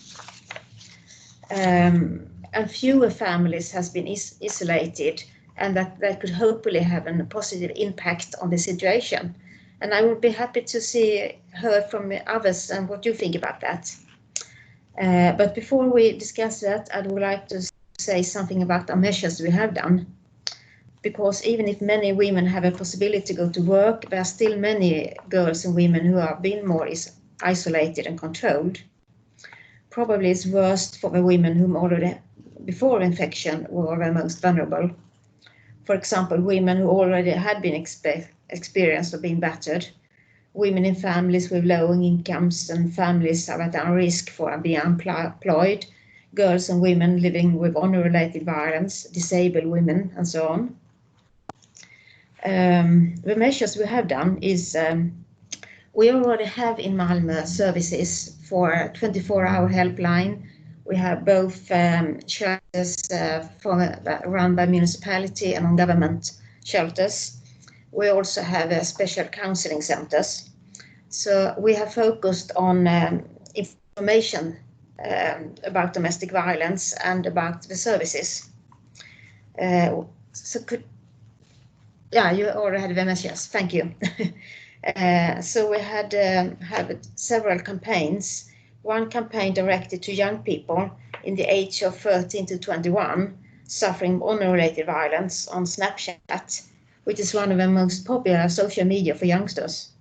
And fewer families has been isolated, and that could hopefully have a positive impact on the situation. And I would be happy to hear from others and what you think about that. But before we discuss that, I would like to say something about the measures we have done. Because even if many women have a possibility to go to work, there are still many girls and women who have been more isolated and controlled. Probably it's worst for the women whom already before infection were the most vulnerable. For example, women who already had been experienced of being battered, women in families with low incomes and families that are at risk for being unemployed, girls and women living with honor-related violence, disabled women, and so on. The measures we have done is we already have in Malmö services for 24-hour helpline. We have both shelters run by municipality and government shelters. We also have special counseling centers. So we have focused on information about domestic violence and about the services. You already had the messages. Thank you. So we had several campaigns. One campaign directed to young people in the age of 13 to 21 suffering honor-related violence on Snapchat, which is one of the most popular social media for youngsters.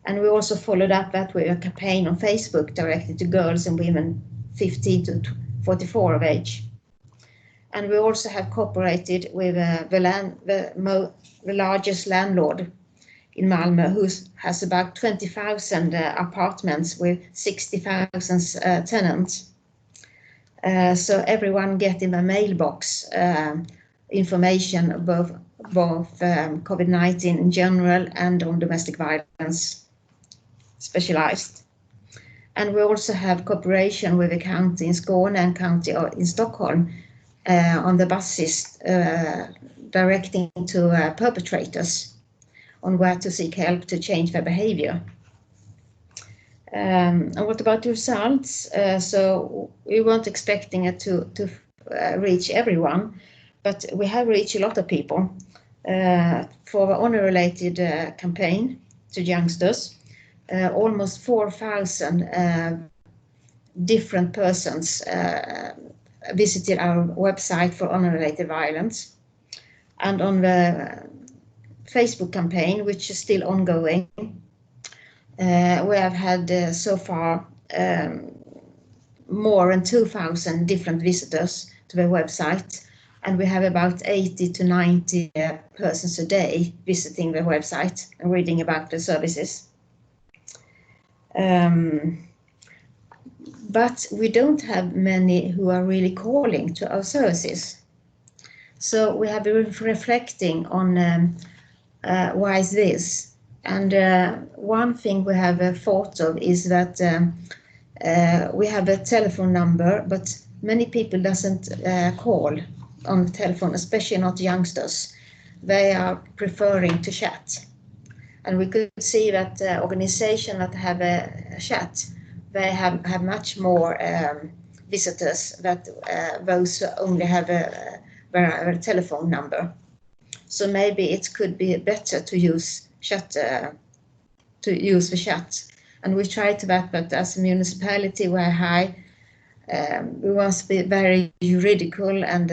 And we also followed up that with a campaign on Facebook directed to girls and women 15 to 44 of age. And we also have cooperated with the largest landlord in Malmö, who has about 20,000 apartments with 60,000 tenants. So everyone get in the mailbox information about both COVID-19 in general and on domestic violence specialized. And we also have cooperation with the county in Skåne and county in Stockholm on the buses directing to perpetrators on where to seek help to change their behavior. And what about the results? So we weren't expecting it to reach everyone, but we have reached a lot of people. For the honor-related campaign to youngsters, almost 4,000 different persons visited our website for honor-related violence. And on the Facebook campaign, which is still ongoing, we have had so far more than 2,000 different visitors to the website, and we have about 80 to 90 persons a day visiting the website and reading about the services. But we don't have many who are really calling to our services. So we have been reflecting on why is this? And one thing we have thought of is that we have a telephone number, but many people doesn't call on the telephone, especially not youngsters. They are preferring to chat. And we could see that organizations that have a chat, they have much more visitors than those who only have a telephone number. So maybe it could be better to use chat, the chat. And we tried that, but as a municipality, we're high. We want to be very juridical and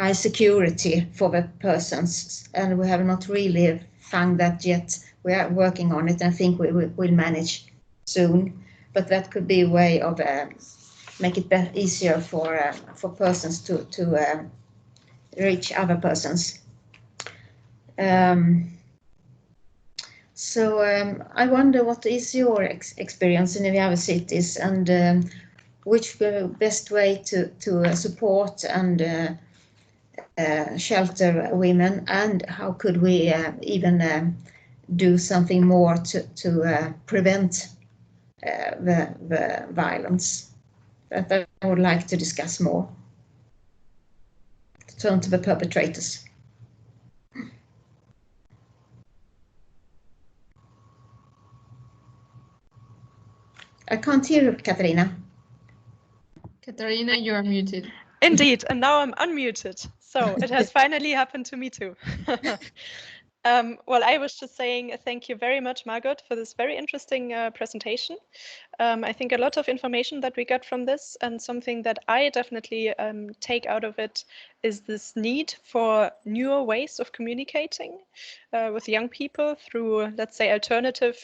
high security for the persons, and we have not really found that yet. We are working on it, and I think we will manage soon. But that could be a way of make it easier for persons to reach other persons. So I wonder, what is your experience in the other cities, and which the best way to support and shelter women, and how could we even do something more to prevent the violence? That I would like to discuss more. Turn to the perpetrators. I can't hear you, Katarina. Katarina, you are muted. Indeed, and now I'm unmuted. So it has finally happened to me too. Well, I was just saying thank you very much, Margot, for this very interesting presentation. I think a lot of information that we got from this, and something that I definitely take out of it, is this need for newer ways of communicating with young people through, let's say, alternative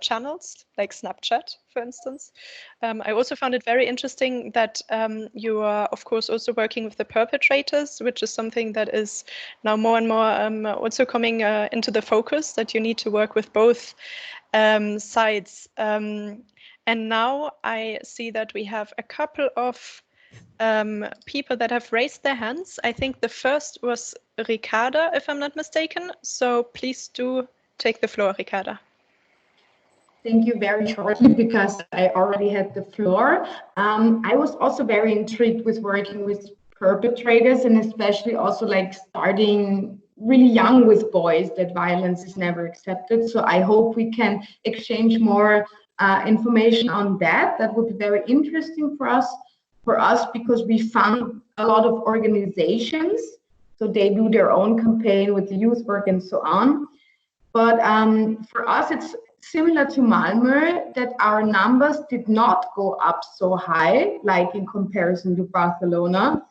channels like Snapchat, for instance. I also found it very interesting that you are, of course, also working with the perpetrators, which is something that is now more and more also coming into the focus, that you need to work with both sides. And now I see that we have a couple of people that have raised their hands. I think the first was Ricarda, if I'm not mistaken. So please do take the floor, Ricarda. Thank you. Very shortly, because I already had the floor. I was also very intrigued with working with perpetrators, and especially also like starting really young with boys, that violence is never accepted. So I hope we can exchange more information on that. That would be very interesting for us, because we found a lot of organizations, so they do their own campaign with the youth work and so on. But for us, it's similar to Malmo, that our numbers did not go up so high, like in comparison to Barcelona,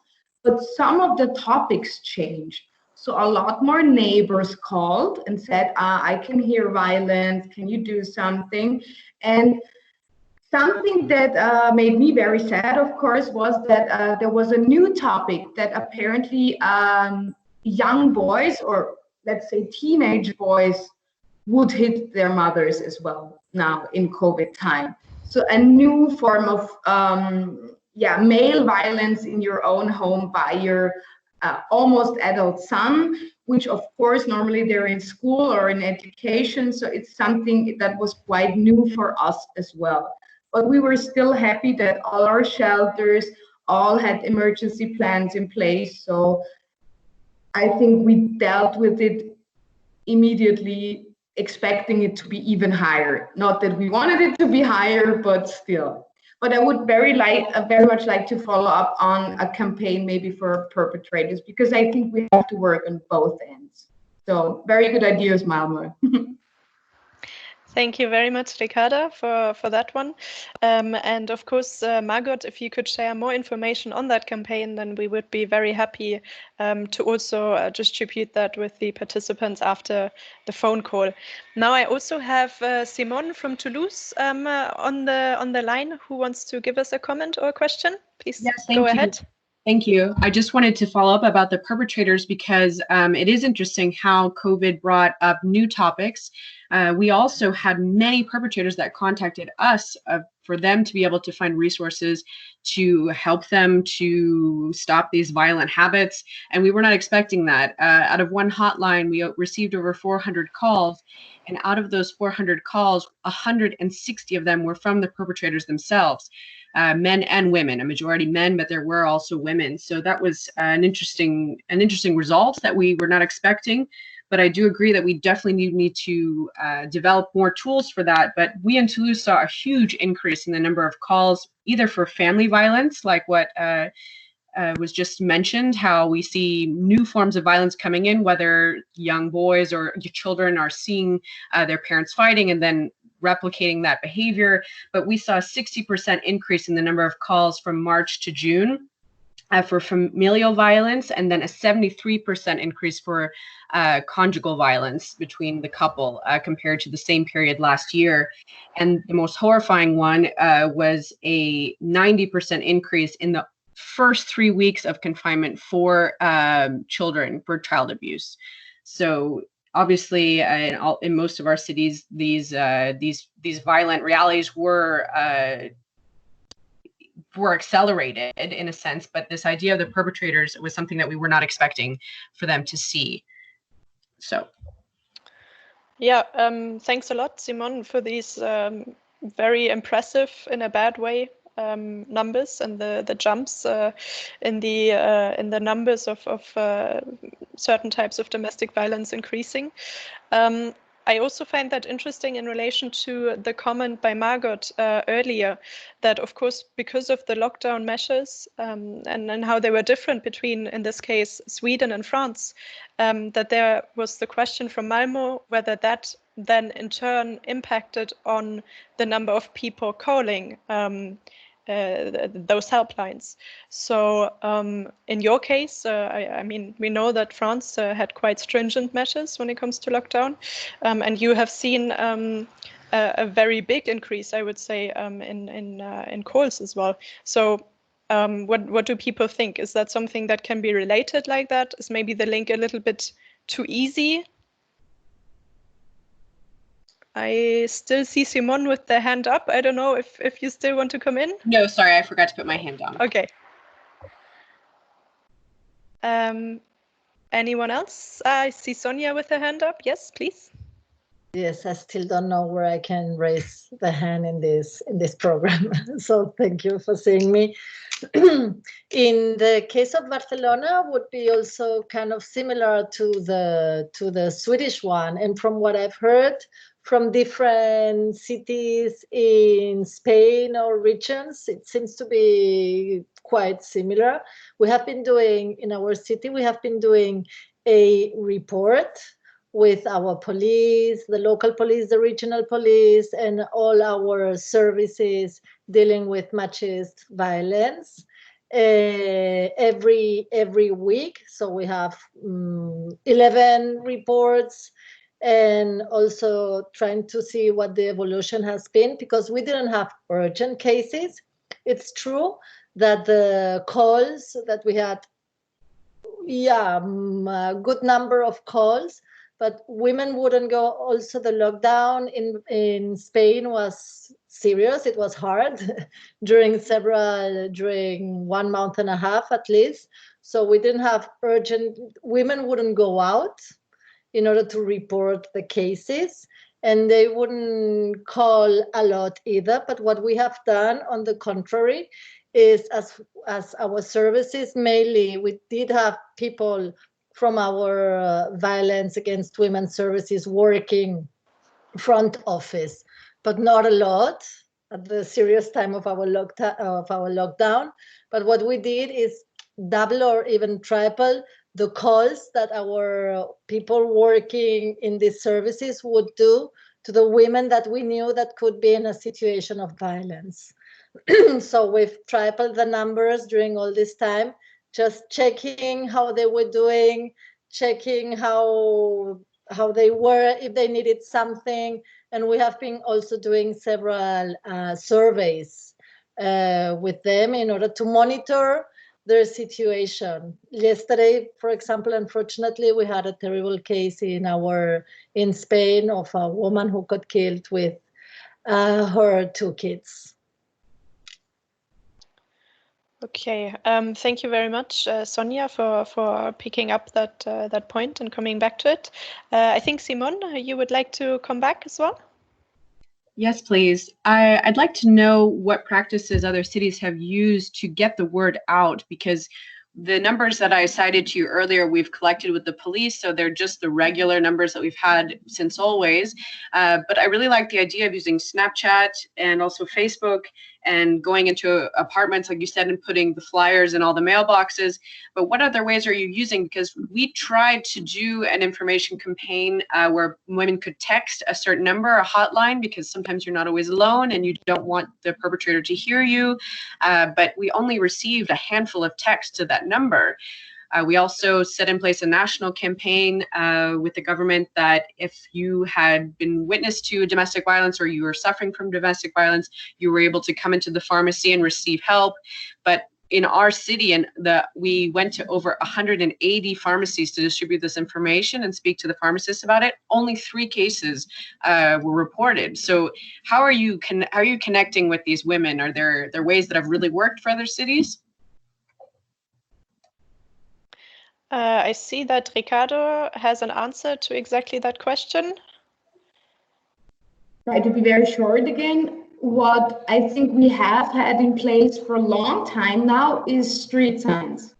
but some of the topics changed. So a lot more neighbors called and said, I can hear violence, can you do something? And something that made me very sad, of course, was that there was a new topic that apparently young boys, or let's say teenage boys, would hit their mothers as well now in COVID time. So a new form of male violence in your own home by your almost adult son, which of course normally they're in school or in education. So it's something that was quite new for us as well. But we were still happy that all our shelters all had emergency plans in place. So I think we dealt with it immediately, expecting it to be even higher. Not that we wanted it to be higher, but still. But I would very much like to follow up on a campaign maybe for perpetrators, because I think we have to work on both ends. So very good ideas, Malmo. Thank you very much, Ricarda, for that one. And of course, Margot, if you could share more information on that campaign, then we would be very happy to also distribute that with the participants after the phone call. Now I also have Simone from Toulouse on the line, who wants to give us a comment or a question. Please go ahead. Thank you. I just wanted to follow up about the perpetrators, because it is interesting how COVID brought up new topics. We also had many perpetrators that contacted us for them to be able to find resources to help them to stop these violent habits. And we were not expecting that. Out of one hotline, we received over 400 calls. And out of those 400 calls, 160 of them were from the perpetrators themselves. Men and women, a majority men, but there were also women. So that was an interesting result that we were not expecting. But I do agree that we definitely need to develop more tools for that. But we in Toulouse saw a huge increase in the number of calls, either for family violence, like what was just mentioned, how we see new forms of violence coming in, whether young boys or children are seeing their parents fighting and then replicating that behavior. But we saw a 60% increase in the number of calls from March to June. for familial violence, and then a 73% increase for conjugal violence between the couple compared to the same period last year. And the most horrifying one was a 90% increase in the first 3 weeks of confinement for children for child abuse. So obviously, in most of our cities, these violent realities were accelerated in a sense, but this idea of the perpetrators was something that we were not expecting for them to see. So. Yeah, thanks a lot, Simone, for these very impressive, in a bad way, numbers and the jumps in the numbers of certain types of domestic violence increasing. I also find that interesting in relation to the comment by Margot earlier, that of course, because of the lockdown measures and how they were different between, in this case, Sweden and France, that there was the question from Malmo whether that then in turn impacted on the number of people calling those helplines. So in your case, I mean, we know that France had quite stringent measures when it comes to lockdown, and you have seen a very big increase, I would say, in calls as well. So what do people think? Is that something that can be related like that? Is maybe the link a little bit too easy? I still see Simone with the hand up. I don't know if you still want to come in. No, sorry, I forgot to put my hand down. Okay. Anyone else? I see Sonia with her hand up. Yes, please. Yes, I still don't know where I can raise the hand in this program. So thank you for seeing me. In the case of Barcelona, would be also kind of similar to the Swedish one. And from what I've heard from different cities in Spain or regions, it seems to be quite similar. We have been doing, in our city, we have been doing a report with our police, the local police, the regional police, and all our services dealing with machist violence every week. So we have 11 reports, and also trying to see what the evolution has been, because we didn't have urgent cases. It's true that the calls that we had, a good number of calls, but women wouldn't go. Also, the lockdown in Spain was serious. It was hard during 1 month and a half at least. So we didn't have urgent, women wouldn't go out in order to report the cases, and they wouldn't call a lot either. But what we have done, on the contrary, is as our services, mainly we did have people from our violence against women services working front office, but not a lot at the serious time of our lockdown. But what we did is double or even triple the calls that our people working in these services would do to the women that we knew that could be in a situation of violence. So we've tripled the numbers during all this time, just checking how they were doing, checking how they were, if they needed something. And we have been also doing several surveys with them in order to monitor their situation. Yesterday, for example, unfortunately, we had a terrible case in Spain of a woman who got killed with her 2 kids. Okay, thank you very much, Sonia, for picking up that point and coming back to it. I think, Simone, you would like to come back as well? Yes, please. I'd like to know what practices other cities have used to get the word out, because the numbers that I cited to you earlier, we've collected with the police, so they're just the regular numbers that we've had since always. But I really like the idea of using Snapchat and also Facebook and going into apartments, like you said, and putting the flyers in all the mailboxes. But what other ways are you using? Because we tried to do an information campaign where women could text a certain number, a hotline, because sometimes you're not always alone and you don't want the perpetrator to hear you. But we only received a handful of texts to that number. We also set in place a national campaign with the government that if you had been witness to domestic violence or you were suffering from domestic violence, you were able to come into the pharmacy and receive help. But in our city, we went to over 180 pharmacies to distribute this information and speak to the pharmacists about it. Only 3 cases were reported. So how are you connecting with these women? Are there ways that have really worked for other cities? I see that Ricardo has an answer to exactly that question. Try to be very short again. What I think we have had in place for a long time now is street signs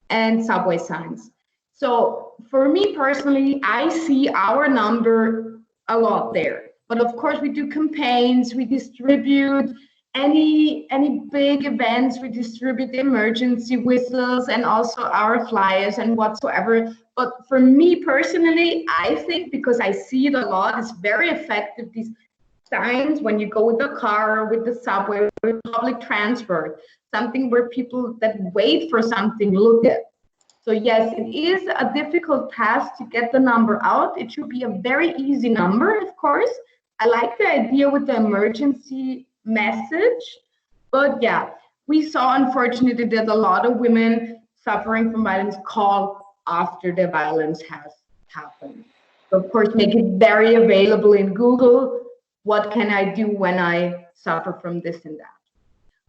and subway signs. So for me personally, I see our number a lot there. But of course we do campaigns, we distribute any big events, we distribute the emergency whistles and also our flyers and whatsoever. But for me personally, I think, because I see it a lot, it's very effective, these signs when you go with the car, with the subway, with public transport, something where people that wait for something look at. So yes, it is a difficult task to get the number out. It should be a very easy number, of course. I like the idea with the emergency message, but yeah, we saw unfortunately that a lot of women suffering from violence call after the violence has happened. So of course, make it very available in Google. What can I do when I suffer from this and that?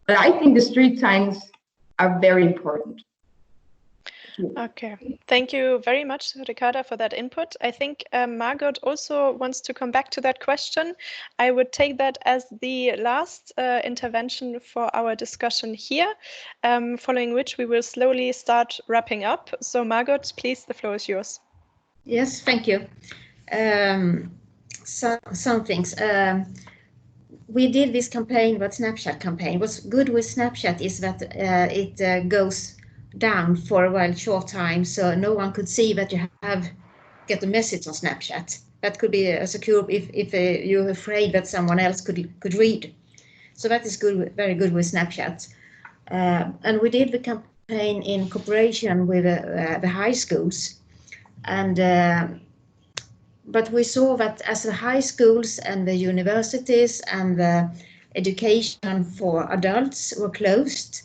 But I think the street signs are very important. Okay, thank you very much, Ricarda, for that input. I think Margot also wants to come back to that question. I would take that as the last intervention for our discussion here, following which we will slowly start wrapping up. So Margot, please, the floor is yours. Yes, thank you. Some things. We did this campaign, but Snapchat campaign. What's good with Snapchat is that it goes down for a while, short time, so no one could see that you get a message on Snapchat. That could be secure if you're afraid that someone else could read. So that is good, very good with Snapchat. And we did the campaign in cooperation with the high schools, and but we saw that as the high schools and the universities and the education for adults were closed,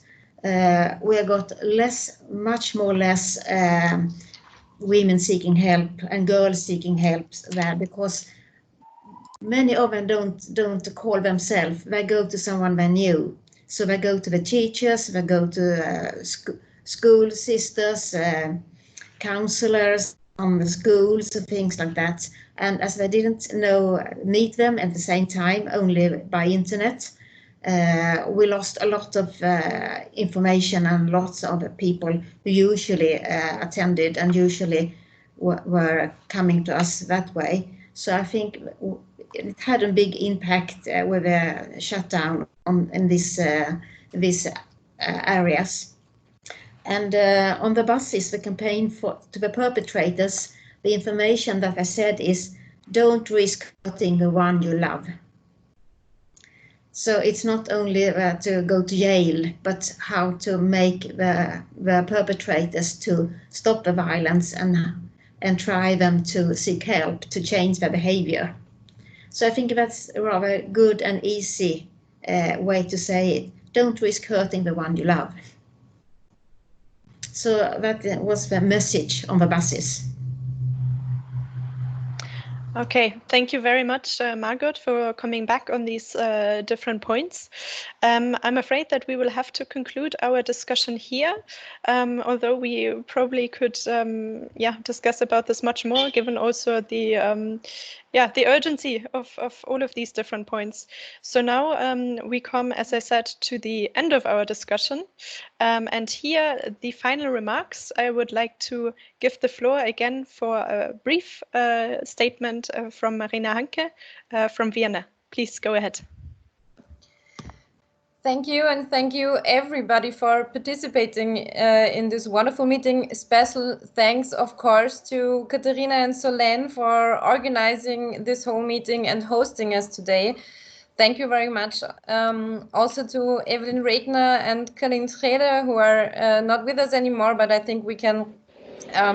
we got much more less women seeking help and girls seeking help there, because many of them don't call themselves. They go to someone they knew. So they go to the teachers, they go to school sisters, counselors on the schools and things like that. And as they didn't meet them at the same time, only by internet, we lost a lot of information and lots of people who usually attended and usually were coming to us that way. So I think it had a big impact with the shutdown in these areas. And on the buses, the campaign to the perpetrators, the information that I said is, don't risk hurting the one you love. So it's not only to go to jail, but how to make the perpetrators to stop the violence and try them to seek help to change their behavior. So I think that's a rather good and easy way to say it. Don't risk hurting the one you love. So that was the message on the buses. Okay, thank you very much, Margot, for coming back on these different points. I'm afraid that we will have to conclude our discussion here, although we probably could discuss about this much more, given also the urgency of all of these different points. So now we come, as I said, to the end of our discussion. And here, the final remarks, I would like to give the floor again for a brief statement from Marina Hanke from Vienna. Please go ahead. Thank you, and thank you everybody for participating in this wonderful meeting. Special thanks, of course, to Katharina and Solène for organizing this whole meeting and hosting us today. Thank you very much. Also to Evelyn Regner and Carlien Scheele, who are not with us anymore, but I think we can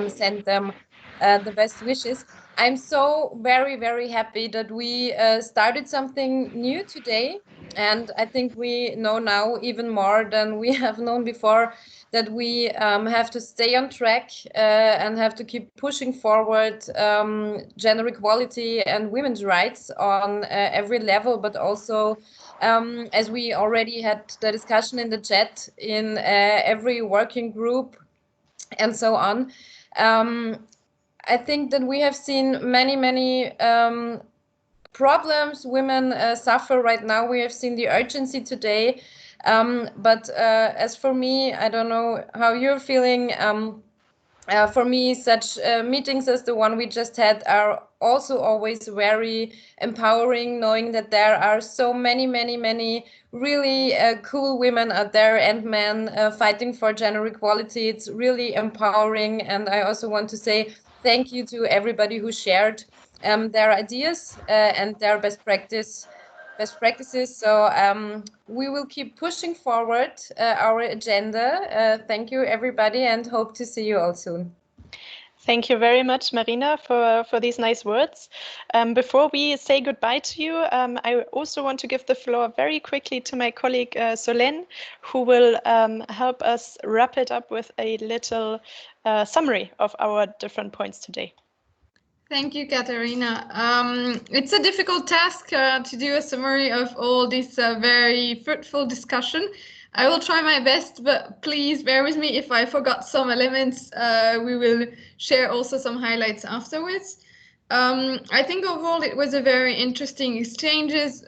send them the best wishes. I'm so very, very happy that we started something new today. And I think we know now even more than we have known before that we have to stay on track and have to keep pushing forward gender equality and women's rights on every level, but also, as we already had the discussion in the chat, in every working group and so on. I think that we have seen many problems women suffer right now. We have seen the urgency today, but as for me, I don't know how you're feeling. For me, such meetings as the one we just had are also always very empowering, knowing that there are so many really cool women out there and men fighting for gender equality. It's really empowering, and I also want to say thank you to everybody who shared their ideas and their best practices. So we will keep pushing forward our agenda. Thank you, everybody, and hope to see you all soon. Thank you very much, Marina, for these nice words. Before we say goodbye to you, I also want to give the floor very quickly to my colleague Solène, who will help us wrap it up with a little summary of our different points today. Thank you, Katharina. It's a difficult task to do a summary of all this very fruitful discussion. I will try my best, but please bear with me if I forgot some elements. We will share also some highlights afterwards. I think overall it was a very interesting exchanges.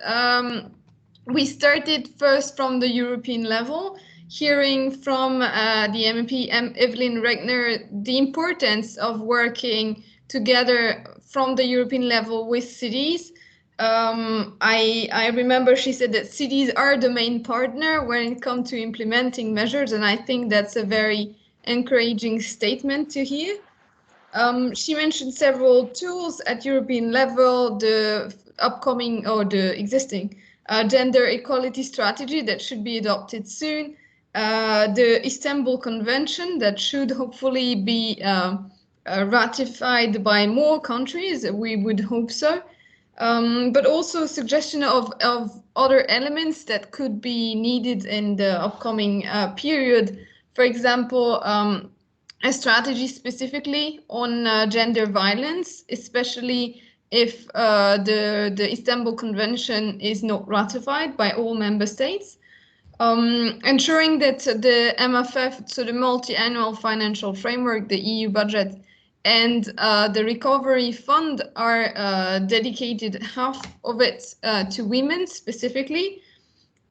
We started first from the European level, hearing from the MEP Evelyn Regner the importance of working together from the European level with cities. I remember she said that cities are the main partner when it comes to implementing measures, and I think that's a very encouraging statement to hear. She mentioned several tools at European level, the upcoming or the existing gender equality strategy that should be adopted soon, the Istanbul Convention that should hopefully be ratified by more countries. We would hope so. But also suggestion of other elements that could be needed in the upcoming period. For example, a strategy specifically on gender violence, especially if the Istanbul Convention is not ratified by all member states. Ensuring that the MFF, so the multi-annual financial framework, the EU budget, and the recovery fund are dedicated half of it to women specifically,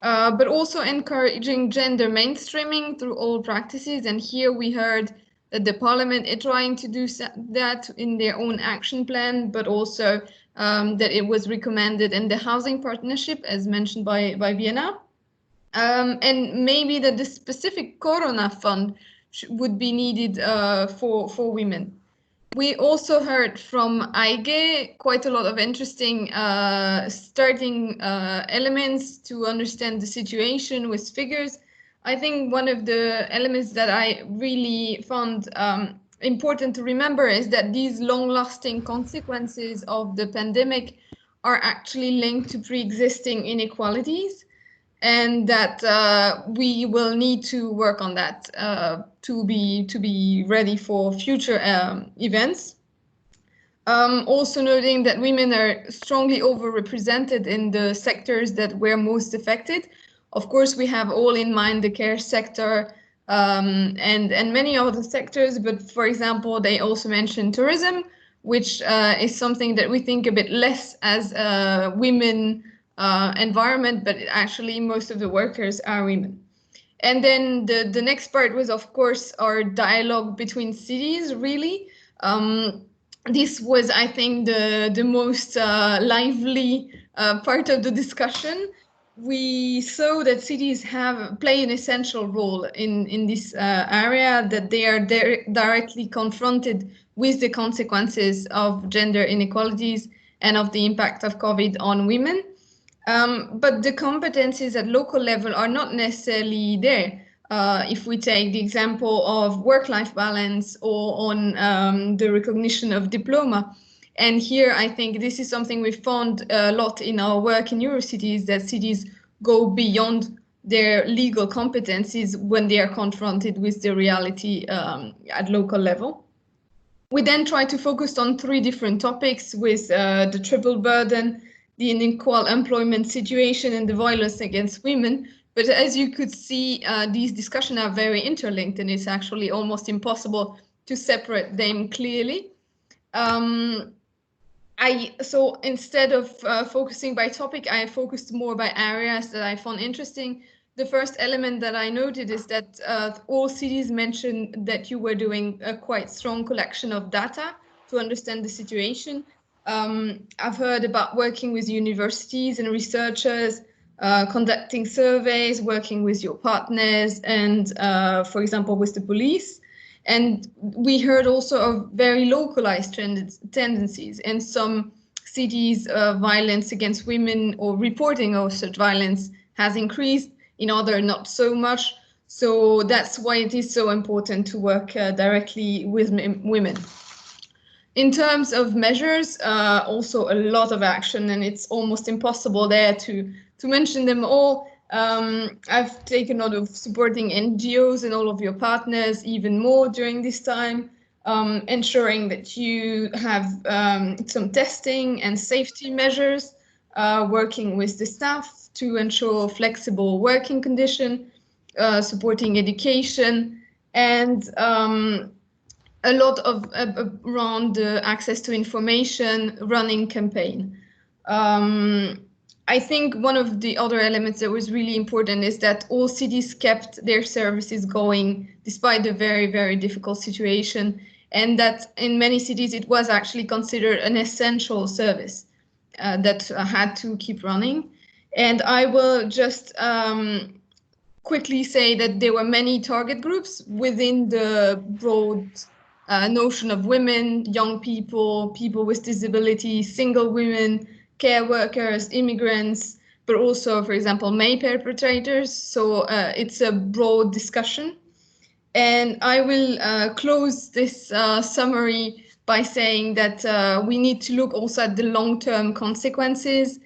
but also encouraging gender mainstreaming through all practices. And here we heard that the Parliament is trying to do that in their own action plan, but also that it was recommended in the housing partnership, as mentioned by Vienna. And maybe that the specific Corona fund would be needed for women. We also heard from EIGE quite a lot of interesting starting elements to understand the situation with figures. I think one of the elements that I really found important to remember is that these long-lasting consequences of the pandemic are actually linked to pre-existing inequalities, and that we will need to work on that to be ready for future events. Also noting that women are strongly overrepresented in the sectors that were most affected. Of course, we have all in mind the care sector and many other sectors, but for example, they also mentioned tourism, which is something that we think a bit less as women environment, but actually most of the workers are women. And then the next part was, of course, our dialogue between cities, really. This was, I think, the most lively part of the discussion. we saw that cities play an essential role in this area, that they are directly confronted with the consequences of gender inequalities and of the impact of COVID on women. But the competencies at local level are not necessarily there. If we take the example of work-life balance or on the recognition of diploma. And here, I think this is something we found a lot in our work in EuroCities, that cities go beyond their legal competencies when they are confronted with the reality at local level. We then try to focus on 3 different topics with the triple burden, the unequal employment situation, and the violence against women. But as you could see, these discussions are very interlinked, and it's actually almost impossible to separate them clearly. So instead of focusing by topic, I focused more by areas that I found interesting. The first element that I noted is that all cities mentioned that you were doing a quite strong collection of data to understand the situation. I've heard about working with universities and researchers, conducting surveys, working with your partners, and for example, with the police. And we heard also of very localized tendencies. In some cities, violence against women or reporting of such violence has increased, in others not so much. So that's why it is so important to work directly with women. In terms of measures, also a lot of action, and it's almost impossible there to mention them all. I've taken note of supporting NGOs and all of your partners even more during this time, ensuring that you have some testing and safety measures, working with the staff to ensure flexible working condition, supporting education, and a lot of around access to information, running campaign. I think one of the other elements that was really important is that all cities kept their services going despite the very, very difficult situation, and that in many cities it was actually considered an essential service that had to keep running. And I will just quickly say that there were many target groups within the broad notion of women, young people, people with disabilities, single women, care workers, immigrants, but also, for example, MEP perpetrators. So it's a broad discussion. And I will close this summary by saying that we need to look also at the long-term consequences.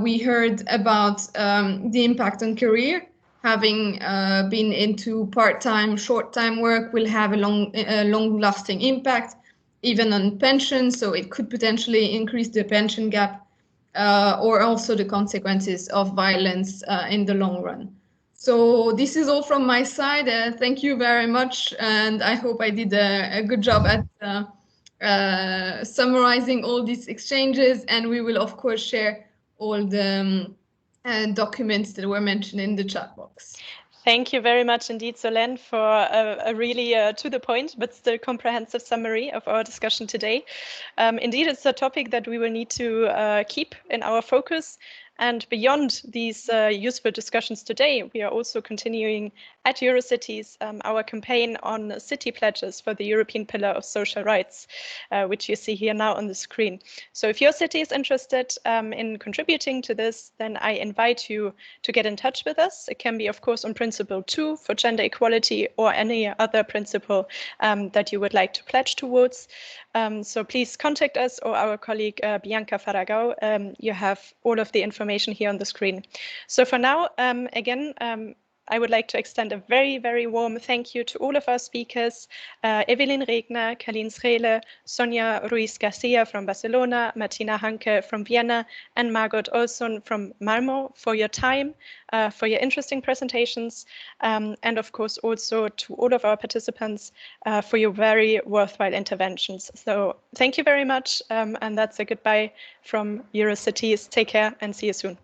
We heard about the impact on career. Having been into part-time, short-time work will have a long-lasting impact, even on pension. So it could potentially increase the pension gap, or also the consequences of violence in the long run. So this is all from my side. Thank you very much, and I hope I did a good job at summarizing all these exchanges, and we will of course share all the documents that were mentioned in the chat box. Thank you very much indeed, Solène, for a really to the point, but still comprehensive summary of our discussion today. Indeed, it's a topic that we will need to keep in our focus. And beyond these useful discussions today, we are also continuing at EuroCities our campaign on city pledges for the European Pillar of Social Rights, which you see here now on the screen. So if your city is interested in contributing to this, then I invite you to get in touch with us. It can be, of course, on Principle 2 for gender equality or any other principle that you would like to pledge towards. So please contact us or our colleague Bianca Faragao. You have all of the information here on the screen. So for now, again, I would like to extend a very, very warm thank you to all of our speakers, Evelyn Regner, Carlien Scheele, Sonia Ruiz Garcia from Barcelona, Martina Hanke from Vienna, and Margot Olson from Malmo for your time, for your interesting presentations, and of course also to all of our participants for your very worthwhile interventions. So thank you very much, and that's a goodbye from EuroCities. Take care and see you soon.